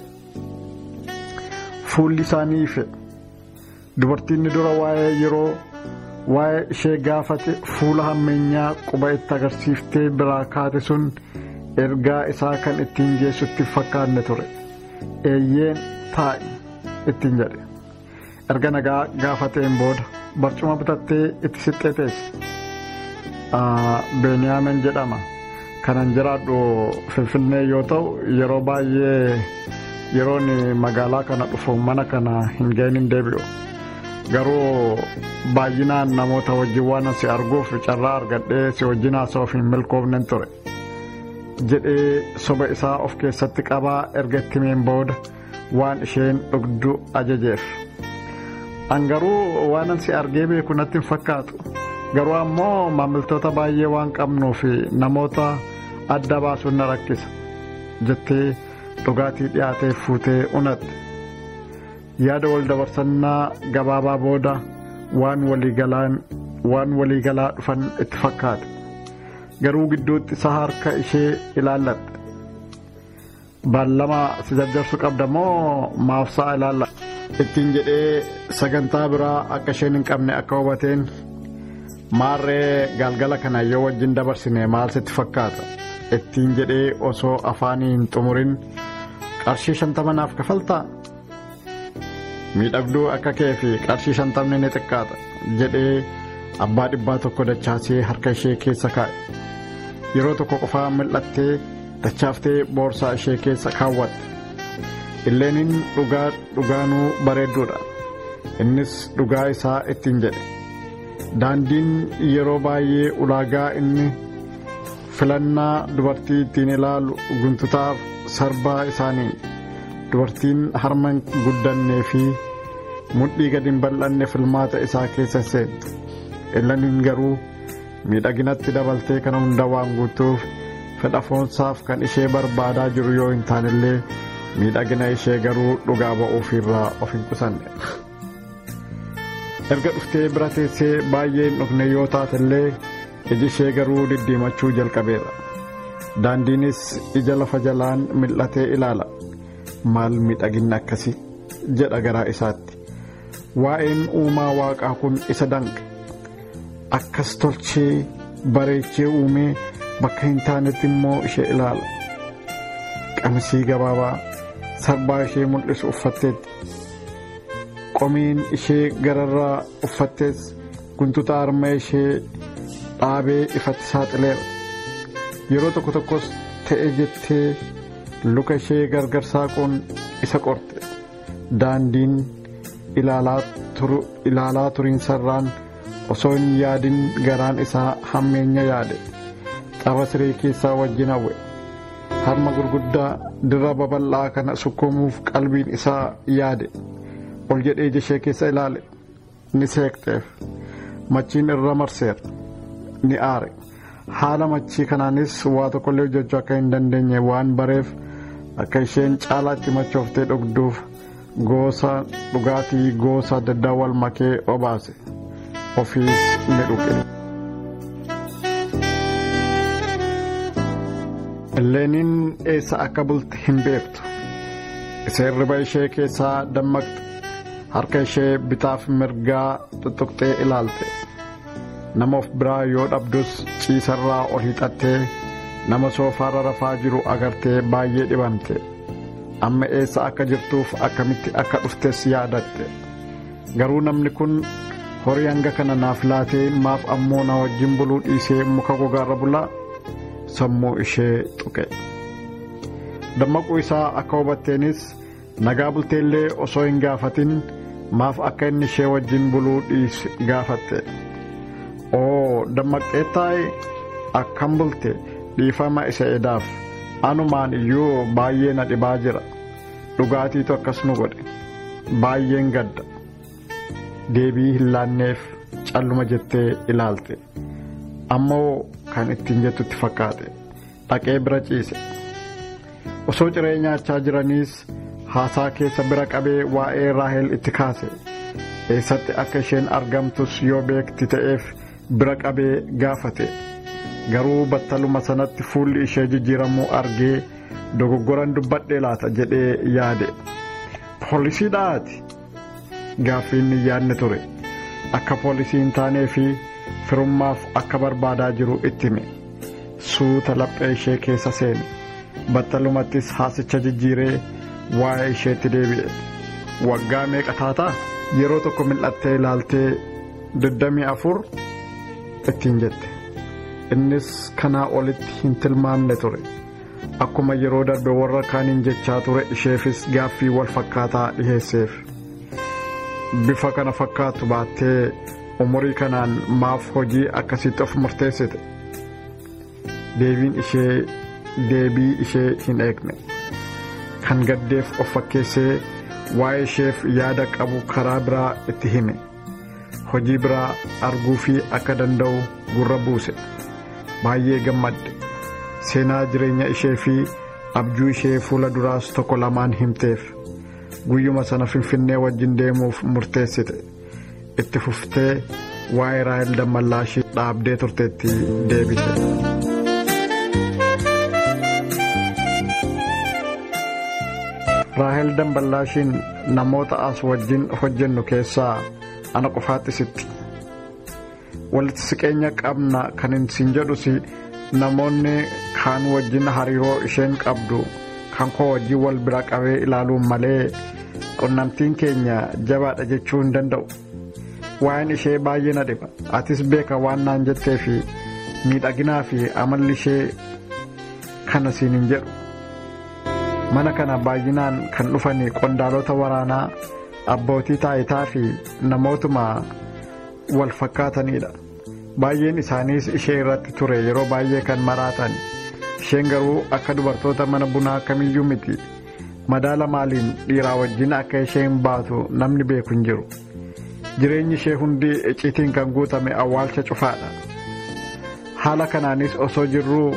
Fuulli isaanii ife. Dubartiin dura waa'ee ishee gaafate fuula hammeenyaa quba itti agarsiiftee biraa kaate sun ergaa isaa kan ittiin geessutti fakkaanne ture. Eeyyeen taa'i ittiin jedhe. Erga nagaa gaafateen booda barcuma bitattee itti sixxee teesse. Beeniyaamin jedhama. Kanan jiraadhu Finfinnee yoo ta'u yeroo baay'ee yeroon magaalaa kana dhufu mana kana hin ga'in deebi'u. Garuu baay'inaan namoota wajjin waan si arguuf carraa argadhee si wajjin haasa'uuf hin milkoofnen ture. Jedhee soba isaa of keessatti qabaa erga itti himeen booda waan isheen dhugdu ajajeef. Angaruu waanan si argee beeku natti hin fakkaatu. Garuu ammoo maamiltoota baay'ee waan qabnuuf namoota adda baasuun na rakkisa jettee dhugaatii dhiyaatee fuutee unatte. Yaada wal dabarsannaa gabaabaa booda waan waliigalaa dhufan itti fakkaate. Garuu gidduutti isa harka ishee ilaallatte. Baallama si jajjarsu qabda moo maaf sa'a ilaalla? Ittiin jedhee sagantaa biraa akka isheen hin qabne akka hubateen maarree galgala kana yoo wajjin dabarsine maal sitti fakkaata? Ittiin jedhee osoo afaanii hin xumurin qarshii 50 naaf kafaltaa? Miidhagduu akka kee fi qarshii 50 ni xiqqaata jedhee abbaa 100 dachaasee harka ishee keessa kaa'e. Yeroo tokko qofaa mil'attee dachaaftee boorsaa ishee keessa kaawwatte. Illeenin dhugaanuu bareedduudha. Innis dhugaa isaa ittiin jedhe. Daandiin yeroo baay'ee ulaagaa inni filannaa dubartii ittiin ilaalu guntuutaaf sarbaa isaanii. Dubartiin harma guddannee fi mudhii gadi hin bal'anne filmaata isaa keessa seente. Illeenin garuu miidhaginatti dabaltee kana hunda waan guutuuf fedha foonsaaf kan ishee barbaadaa jiru yoo hin taanillee miidhagina ishee garuu dhugaa ba'uuf irraa of hin qusanne. Erga dhuftee bira teessee baay'ee hin dhugne yoo taatellee iji ishee garuu diddiimachuu jalqabeera. Daandiinis ija lafa jalaan mil'atee ilaala. Maal miidhaginni akkasii jedha garaa isaatti. Waa'een uumaa waaqaa kun isa danqe. Akkas tolchee bareechee uumee bakka hin taanetti immoo ishee ilaala. Qamisii gabaabaa sarbaa ishee mul'isu uffatteetti. Qomiin ishee gararraa uffattees guntuta harma ishee dhaabee ifatti saaxileera. Yeroo tokko tokkos ta'e jettee luka ishee gargar saaquun isa qorte. Daandiin ilaalaa turiinsarraan osoo hin yaadin garaan isaa hammeenya yaade. Xaba siree keessaa wajjin hawwe. Harma gurguddaa dirra babal'aa kana sukkuumuuf qalbiin isaa yaade. Ol jedhee ija ishee keessa ilaale. Ni seeqxeef. Machiin irra marseera. Ni aare. Haala machii kanaanis waa tokkollee hojjechuu akka hin dandeenye waan bareef akka isheen caalaatti machooftee dhugduuf dhugaatii gosa adda addaa wal makee obaase. ofiis ni dhuge. Illeenin eessa akka bulte hin beektu. Isheen riba ishee keessaa dammaqxe. Harka ishee bitaaf mirgaa tuttuqxee ilaalte. Nama of biraa yoo dhabdus ciisarraa ol hiixattee nama soofaarra rafaa jiru agartee baay'ee dhibamte. Amma eessa akka jirtuuf akkamitti akka dhuftes yaadatte. Garuu namni kun horii hanga kana naaf laatee maaf ammoo na wajjin buluu dhiisee muka gogaarra bulaa? Sammuu ishee tuqe. Dammaquu isaa akka hubatteenis nagaa bulteellee osoo hin gaafatin maaf akka inni ishee wajjin buluu dhiise gaafatte. Oo dammaqxeettaay akkam bulte dhiifama isa edaaf anumaan iyyuu baay'ee na dhibaa jira. Dhugaatiitu akkas nu godhe. Baay'een gadda. Deebii hin laanneef calluma jettee ilaalte. Ammoo kan ittiin jettutti fakkaate. Dhaqee bira ciise. Osoo ciree nyaachaa jiraniis haasaa keessa bira qabee waa'ee Raahel itti kaase. Eessatti akka isheen argamtus yoo beekti ta'eef bira qabee gaafate. Garuu battaluma sanatti fuulli ishee jijjiiramuu argee dogoggoran dubbadhee laata jedhee yaade. Poolisiidhaati. Gaaffiin yaadne ture. Akka poolisii hin taanee fi firummaaf akka barbaadaa jiru itti hime. Suuta laphee ishee keessa seene. Battalumattis haasicha jijjiiree waa'ee isheetti deebi'e. Waggaa meeqa taataa? Yeroo tokko mil'attee ilaaltee 24 ittiin jette. Innis kanaa olitti hin tilmaamne ture. Akkuma yeroo darbe warra kaaniin jechaa ture isheefis gaaffii wal fakkaataa dhiheesseef. Bifa kana fakkaatu baattee umurii kanaan maaf hojii akkasitti of murteessite? Deebii ishee hin eegne. Kan gaddeef of fakkeessee waa'ee isheef yaada qabu karaa biraa itti hime. Hojii biraa arguu fi akka danda'u gurra buuse. Baay'ee gammadde. Seenaa jireenya ishee fi abjuu ishee fuula duraas tokko lamaan himteef. Guyyuma sana Finfinnee wajjin deemuuf murteessite. Itti fuftee waa'ee Raahel Dammallaashii dhaabdee turteetti deebise. Raahel Dammallaashiin namoota as wajjin hojjennu keessaa ana qofaatti sitti. Walitti siqeenya qabna kan hin siin jedhusi namoonni kaan wajjin hariiroo isheen qabdu kan koo wajjin wal bira qabee ilaaluun malee qunnamtiin keenya jabaadha jechuu hin danda'u. Waa'een ishee baay'ee na dhiba. Atis beeka waan naan jettee fi miidhaginaa fi amalli ishee kana siin hin jedhu. Mana kana baay'inaan kan dhufanii qondaalota waraanaa, abbootii taayitaa fi namootuma wal fakkaatanidha. Baay'een isaaniis ishee irratti ture yeroo baay'ee kan maraatan. Isheen garuu akka dubartoota mana bunaa kamiyyuu miti. Madaala maaliin dhiiraa wajjin akka isheen baatu namni beeku hin jiru. Jireenyi ishee hundi icciitiin kan guutame awwaalcha cufaadha. Haala kanaanis osoo jirruu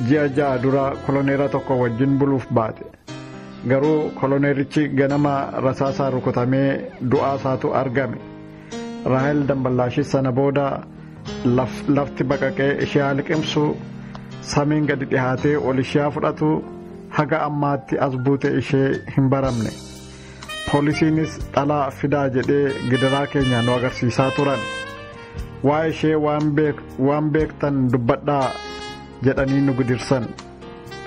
ji'a 6 dura koloneera tokko wajjin buluuf baate. Garuu koloneerichi ganama rasaasaa rukutamee du'aa isaatu argame. Raahel Dammallaashii sana booda lafti baqaqee ishee liqimsu, samiin gadi dhihaatee ol ishee fudhatu haga ammaatti as buute ishee hin baramne. Poolisiinis dhalaa fidaa jedhee gidiraa keenya nu agarsiisaa turan. Waa'ee ishee waan beektan dubbadhaa jedhanii nu gidirsan.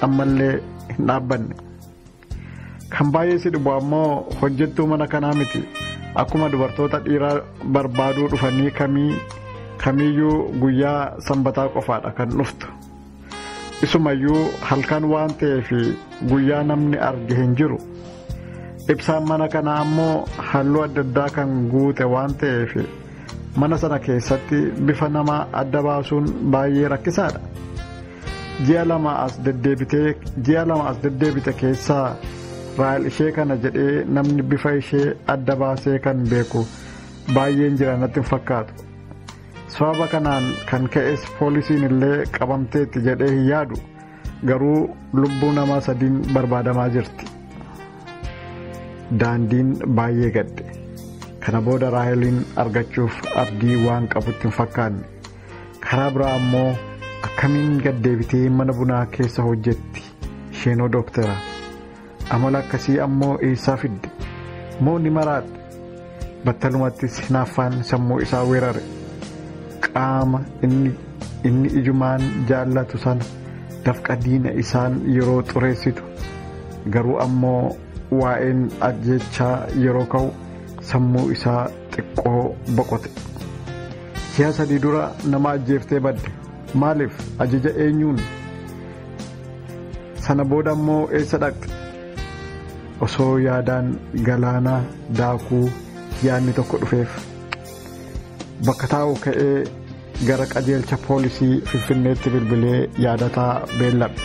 Ammallee hin dhaabbanne. Kan baay'ee si dhibu ammoo hojjettuu mana kanaa miti. Akkuma dubartoota dhiiraa barbaaduu dhufanii kamiyyuu guyyaa sanbataa qofaadha kan dhuftu. Isumayyuu halkan waan ta'eef guyyaa namni arge hin jiru. Ibsaan mana kanaa ammoo halluu adda addaa kan guute waan ta'eef mana sana keessatti bifa namaa adda baasuun baay'ee rakkisaadha. Ji'a lama as deddeebite keessaa Raahel ishee kana jedhee namni bifa ishee adda baasee kan beeku baay'een jira natti hin fakkaatu. Sababa kanaan kan ka'es poolisiin illee qabamteetti jedhee hin yaadu. Garuu lubbuu namaa 3 barbaadamaa jirti. Daandiin baay'ee gadde. kana booda Raaheliin argachuuf abdii waan qabutti hin fakkaanne. Karaa biraa ammoo akkamiin gad deebitee mana bunaa keessa hojjetti isheenoo dooktara. Amala akkasii ammoo eessaa fidde moo ni maraadhe? Battalumattis hinaaffaan sammuu isaa weerare. Qaama inni ijumaan jaallatu sana dafqa diina isaan yeroo xureessitu. Garuu ammoo waa'een ajjechaa yeroo ka'u sammuu isaa xiqqoo boqote. Ji'a 3 dura nama ajjeeftee badde. Maaliif? Ajaja eenyuun? Sana booda ammoo eessa dhaqxe? Osoo yaadaan galaanaa daakuu yaadni tokko dhufeef. Bakka taa'u ka'ee gara qajeelcha poolisii Finfinneetti bilbilee yaadataa beellame.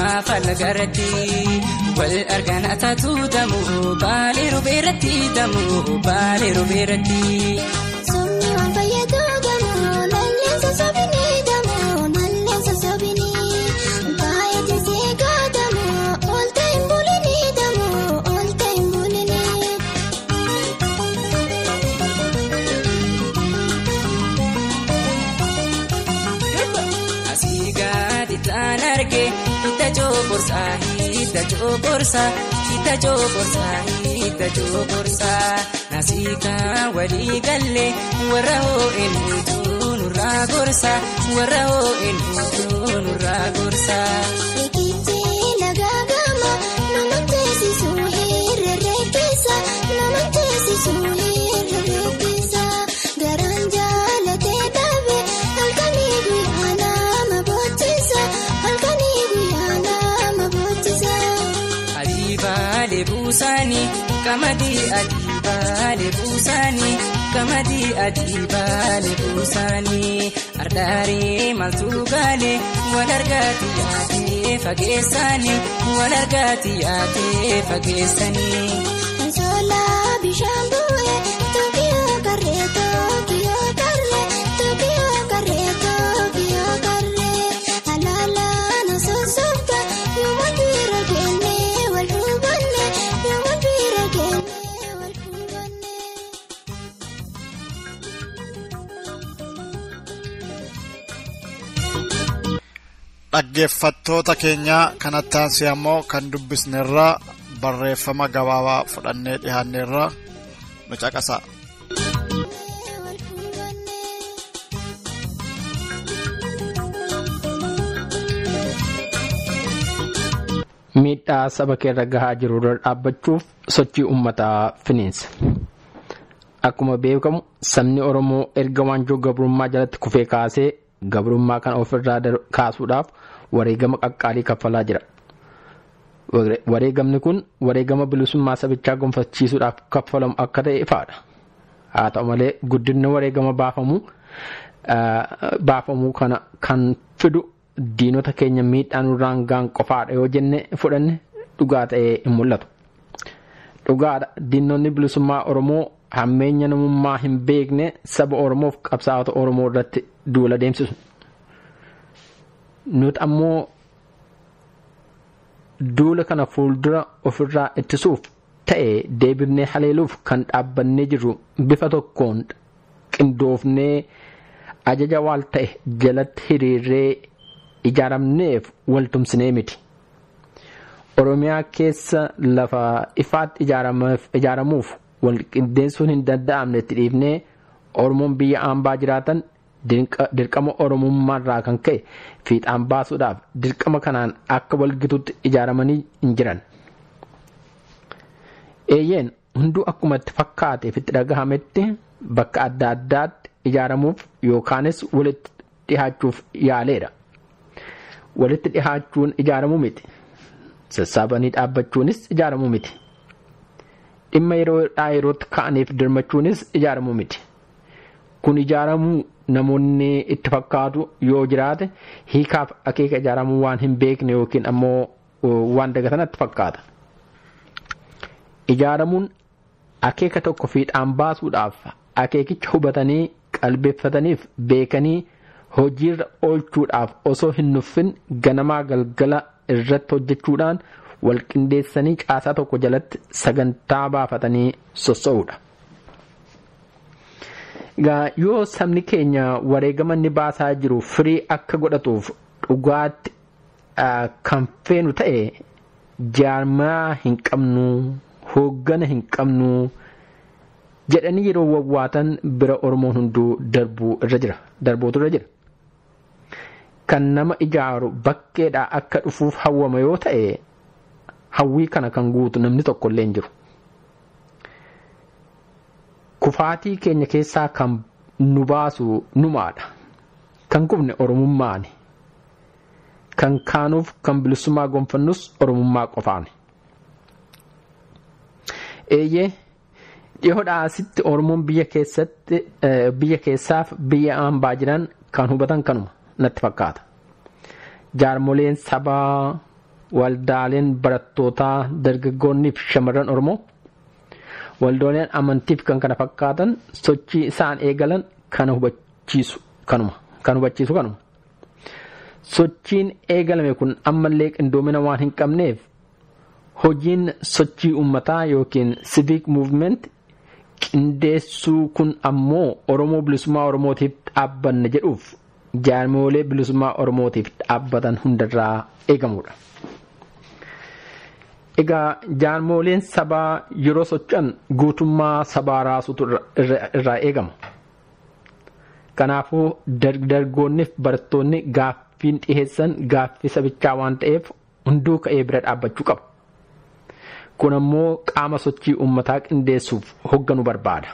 Afala garatti wal argana taatu damu baali rubeeratti somni waan fayyadu damu nalleessa sobini baay'ee seeqa damu olta hin bulini asii gadi taan arge hita jokorsa nasika walii galle warra hoo eenyutu nurraa gorsa. Eegitii lagaa gama nama teessisu hirree keessa garaan jaalatee dhabe halkanii guyyaa nama boochisa. Adiibaalee buusaanii qamadii adiibaalee buusaanii ardaarii maaltu galee wal argaati yaatee fageessanii. Ansoolaa bishaan bu'ee Tookiyoo garee alaalaan asoosofta yooma dhiira kennee wal hubanne. Dhaggeeffattoota keenya kanatti aansee ammoo kan dubbisnerraa barreeffama gabaabaa fudhannee dhiyaanneerraa nu caqasaa. Miidhaa saba keerra gahaa jiru dura dhaabbachuuf sochii uummataa finiinsa. Akkuma beekamu sabni Oromoo erga waanjoo gabrummaa jalatti kufee kaasee gabrummaa kana ofirraa kaasuudhaaf wareegama qaqqaalii kaffalaa jira. Wareegamni kun wareegama bilisummaa sabichaa gonfachiisuudhaaf kaffalamu akka ta'e ifaadha. Haa ta'u malee guddinni wareegama baafamuu kana kan fidu diinota keenya miidhaan nurraan gaan qofaadha yoo jenne fudhanne dhugaa ta'ee hin mul'atu. Dhugaadha diinonni bilisummaa Oromoo hammeenya namummaa hin beekne saba Oromoof qabsaa'ota Oromoo irratti duula deemsisu. Nuti ammoo duula kana fuuldura ofirraa ittisuuf ta'ee deebifnee haleeluuf kan dhaabbannee jirru bifa tokkoon qindoofnee ajaja waal ta'e jalatti hiriirree ijaaramneef waltumsinee miti. Oromiyaa keessa lafa ifaatti ijaaramuuf wal qindeessuun hin danda'amnetti dhiifnee Oromoon biyya ambaa jiraatan dirqama Oromummaarraa kan ka'e fiixaan baasuudhaaf dirqama kanaan akka walgitutti ijaaramanii hin jiran. Eeyyeen hunduu akkuma itti fakkaateef itti dhagahametti bakka adda addaatti ijaaramuuf yookaanis walitti dhihaachuuf yaaleera. Walitti dhihaachuun ijaaramuu miti. Sassaabanii dhaabbachuunis ijaaramuu miti. Dhimma yerootti ka'aniif dirmachuunis ijaaramuu miti. Kun ijaaramuu namoonni itti fakkaatu yoo jiraate hiikaaf akeeka ijaaramuu waan hin beekne yookiin ammoo waan dagatanatti fakkaata. Ijaaramuun akeeka tokko fiixaan baasuudhaaf akeekicha hubatanii qalbeeffataniif beekanii hojiirra oolchuudhaaf osoo hin nuffin ganamaa galgala irratti hojjechuudhaan walqindeessanii caasaa tokko jalatti sagantaa baafatanii sossa'uudha. Yoo sabni keenya wareegama inni baasaa jiru firii akka godhatuuf dhugaatti kan feenu ta'e jaarmaa hin qabnu hooggana hin qabnu jedhanii yeroo wawwaatan bira Oromoon hunduu darbuutu irra jira. Kan nama ijaaru bakkeedhaa akka dhufuuf hawwama yoo ta'e hawwii kana kan guutu namni tokko illee hin jiru. Kufaatii keenya keessaa kan nu baasu numaadha. Kan kufne Oromummaani. Kan kaanuuf kan bilisummaa gonfannus Oromummaa qofaani. Eeyyee dhiyoodhaa asitti Oromoon biyya keessaaf biyya hambaa jiran kan hubatan kanuma natti fakkaata. Jaarmoleen sabaa, waldaaleen barattootaa, dargaggoonnii fi shamarran Oromoo, waldooleen amantiif kan kana fakkaatan sochii isaan eegalan kan hubachiisu kanuma. Sochiin eegalame kun ammallee qindoomina waan hin qabneef hojiin sochii uummataa yookiin civic movement qindeessuu kun ammoo Oromoo bilisummaa Oromootiif dhaabbanna jedhuuf jaarmolee bilisummaa Oromootiif dhaabbatan hundarraa eegamudha. Egaa jaarmoleen sabaa yeroo socho'an guutummaa sabaa raasuutu irraa eegama. Kanaafuu dargaggoonniif barattoonni gaaffiin dhiheessan gaaffii sabichaa waan ta'eef hunduu ka'ee bira dhaabbachuu qaba. Kun ammoo qaama sochii uummataa qindeessuuf hoogganu barbaada.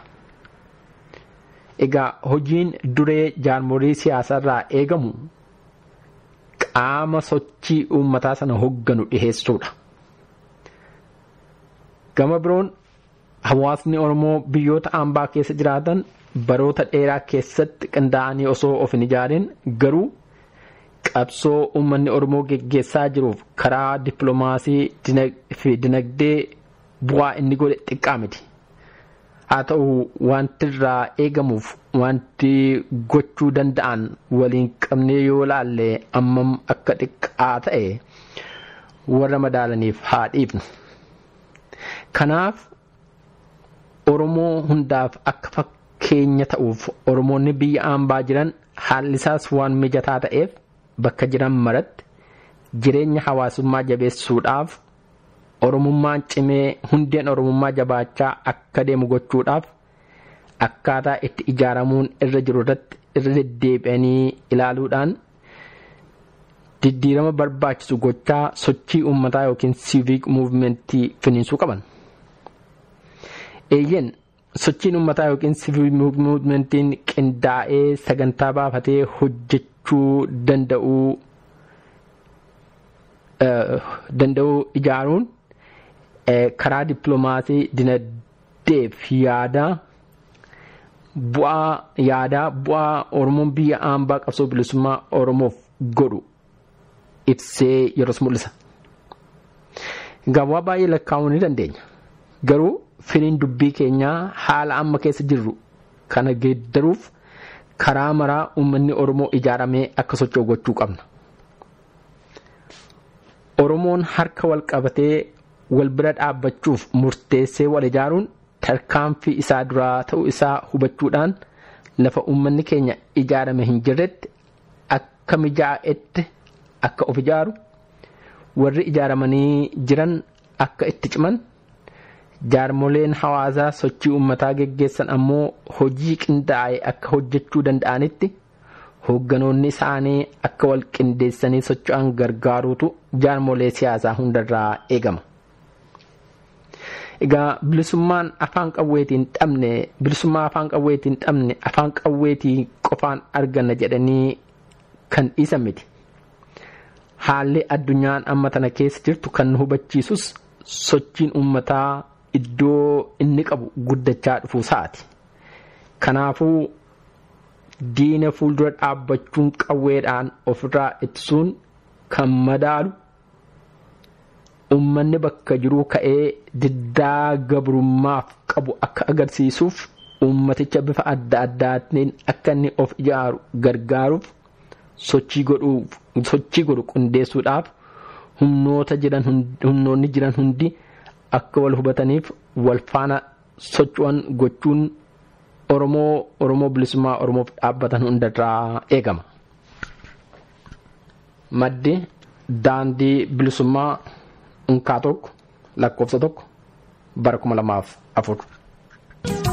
Egaa hojiin duree jaarmolii siyaasarraa eegamu qaama sochii uummataa sana hoogganu dhiheessuudha. Gama biroon hawaasni Oromoo biyyoota hambaa keessa jiraatan baroota dheeraa keessatti qindaa'anii osoo of hin ijaarin garuu qabsoo uummanni Oromoo geggeessaa jiruuf karaa dippiloomaasii fi dinagdee bu'aa inni godhe xiqqaa miti. Haa ta'u wanti irraa eegamuuf wanti gochuu danda'an waliin qabnee yoo ilaalle ammam akka xiqqaa ta'e warra madaalaniif haa dhiifnu. Kanaaf Oromoo hundaaf akka fakkeenya ta'uuf Oromoonni biyya hambaa jiran haalli isaas waan mijataa ta'eef bakka jiran maratti jireenya hawaasummaa jabeessuudhaaf Oromummaan cimee hundeen Oromummaa jabaachaa akka deemu gochuudhaaf akkaataa itti ijaaramuun irra jiru irratti irra deddeebi'anii ilaaluudhaan diddiirama barbaachisu gochaa sochii uummataa yookiin civic movementii finiinsuu qaban. Eeyyeen sochiin uummataa yookiin civic movementiin qindaa'ee sagantaa baafatee hojjechuu danda'uu ijaaruun karaa dippiloomaasii dinagdee fi bu'aa Oromoon biyya hambaa qabsoo bilisummaa Oromoof godhu ibsee yeroos mul'isa. Gabaa baay'ee lakkaa'uu ni dandeenya. Garuu firiin dubbii keenyaa haala amma keessa jirru kana geeddaruuf karaa maraa uummanni Oromoo ijaaramee akka socho'u gochuu qabna. Oromoon harka wal qabatee wal bira dhaabbachuuf murteessee wal ijaaruun tarkaanfii isaa duraa ta'uu isaa hubachuudhaan lafa uummanni keenya ijaarame hin jirretti akka mijaa'etti akka of ijaaru warri ijaaramanii jiran akka itti ciman jaarmoleen hawaasaa sochii uummataa geggeessan ammoo hojii qindaa'e akka hojjechuu danda'anitti hoogganoonni isaanii akka wal qindeessanii socho'an gargaaruutu jaarmolee siyaasaa hundarraa eegama. Egaa bilisummaa afaan qawweetiin dhabne afaan qawweetii qofaan arganna jedhanii kan dhiisan miti. Haalli addunyaan amma tana keessa jirtu kan nu hubachiisus sochiin uummataa iddoo inni qabu guddachaa dhufuu isaati. Kanaafuu diina fuuldura dhaabbachuun qawweedhaan ofirraa ittisuun kan madaalu ummanni bakka jiruu ka'ee diddaa gabrummaaf qabu akka agarsiisuuf ummaticha bifa adda addaatiin akka inni of ijaaru gargaaruuf sochii godhu qindeessuudhaaf humnoonni jiran hundi akka wal hubataniif wal faana socho'an gochuun Oromoo bilisummaa Oromoof dhaabbatan hundarraa eegama. Maddi daandii bilisummaa unkaa tokko lakkoofsa tokko bara 2004.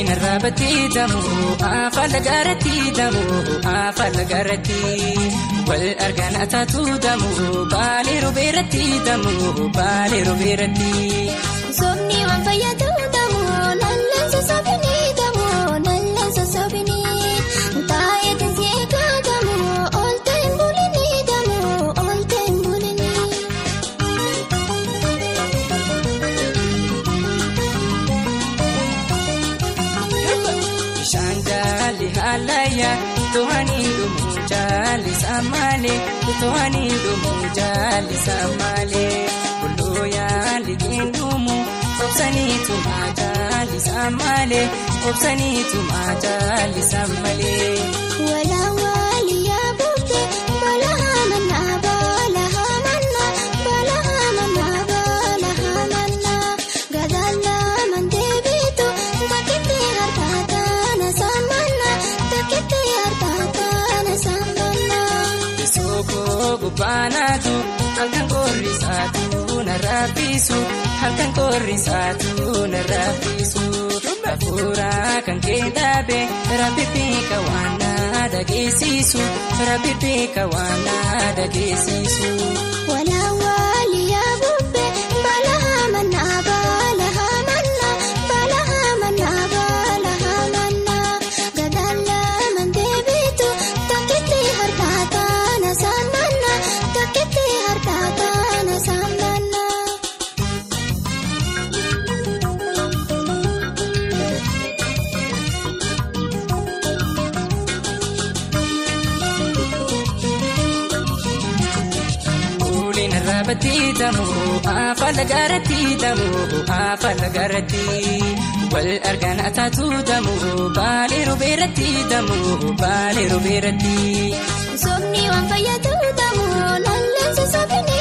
Narraabatti damu afaan garatti damu afaan garatti wal argaan ataatu damu baalee robeeratti damu baalee robeeratti. Somni waan fayyadu damu nalleen sossobini damu nalleen sossobini taa'ee teessee damu oolte hin bulini damu oolte hin bulini. Shangali halaya tuhani dumu jali samale tuhani dumu jali samale buluya ligindumu obsani tuma jali samale obsani tuma jali samale wala wali ya bute balahamana balahamana balahamana balahamana gadalla mandebitu bakiti hartata Gubaanaatu halkan qorrisaatu narraafisu halkan qorrisaatu narraafisu hafuuraa kan keedaabe rabbiika waan dhageessisu rabbiika waan dhageessisu. Walaa waaliyaa bubbe balahamana balahamana balahamana balahamana gadalla mandeebitu tokkitti harkaataana saamana tokkitti harkaataana saamana. Batidamu afaan garattidamu afaan garatti wal argaan ataatu damu baalee robeerattidamu baalee robeeratti. Somni waan fayyadu damu nalleen sossobini.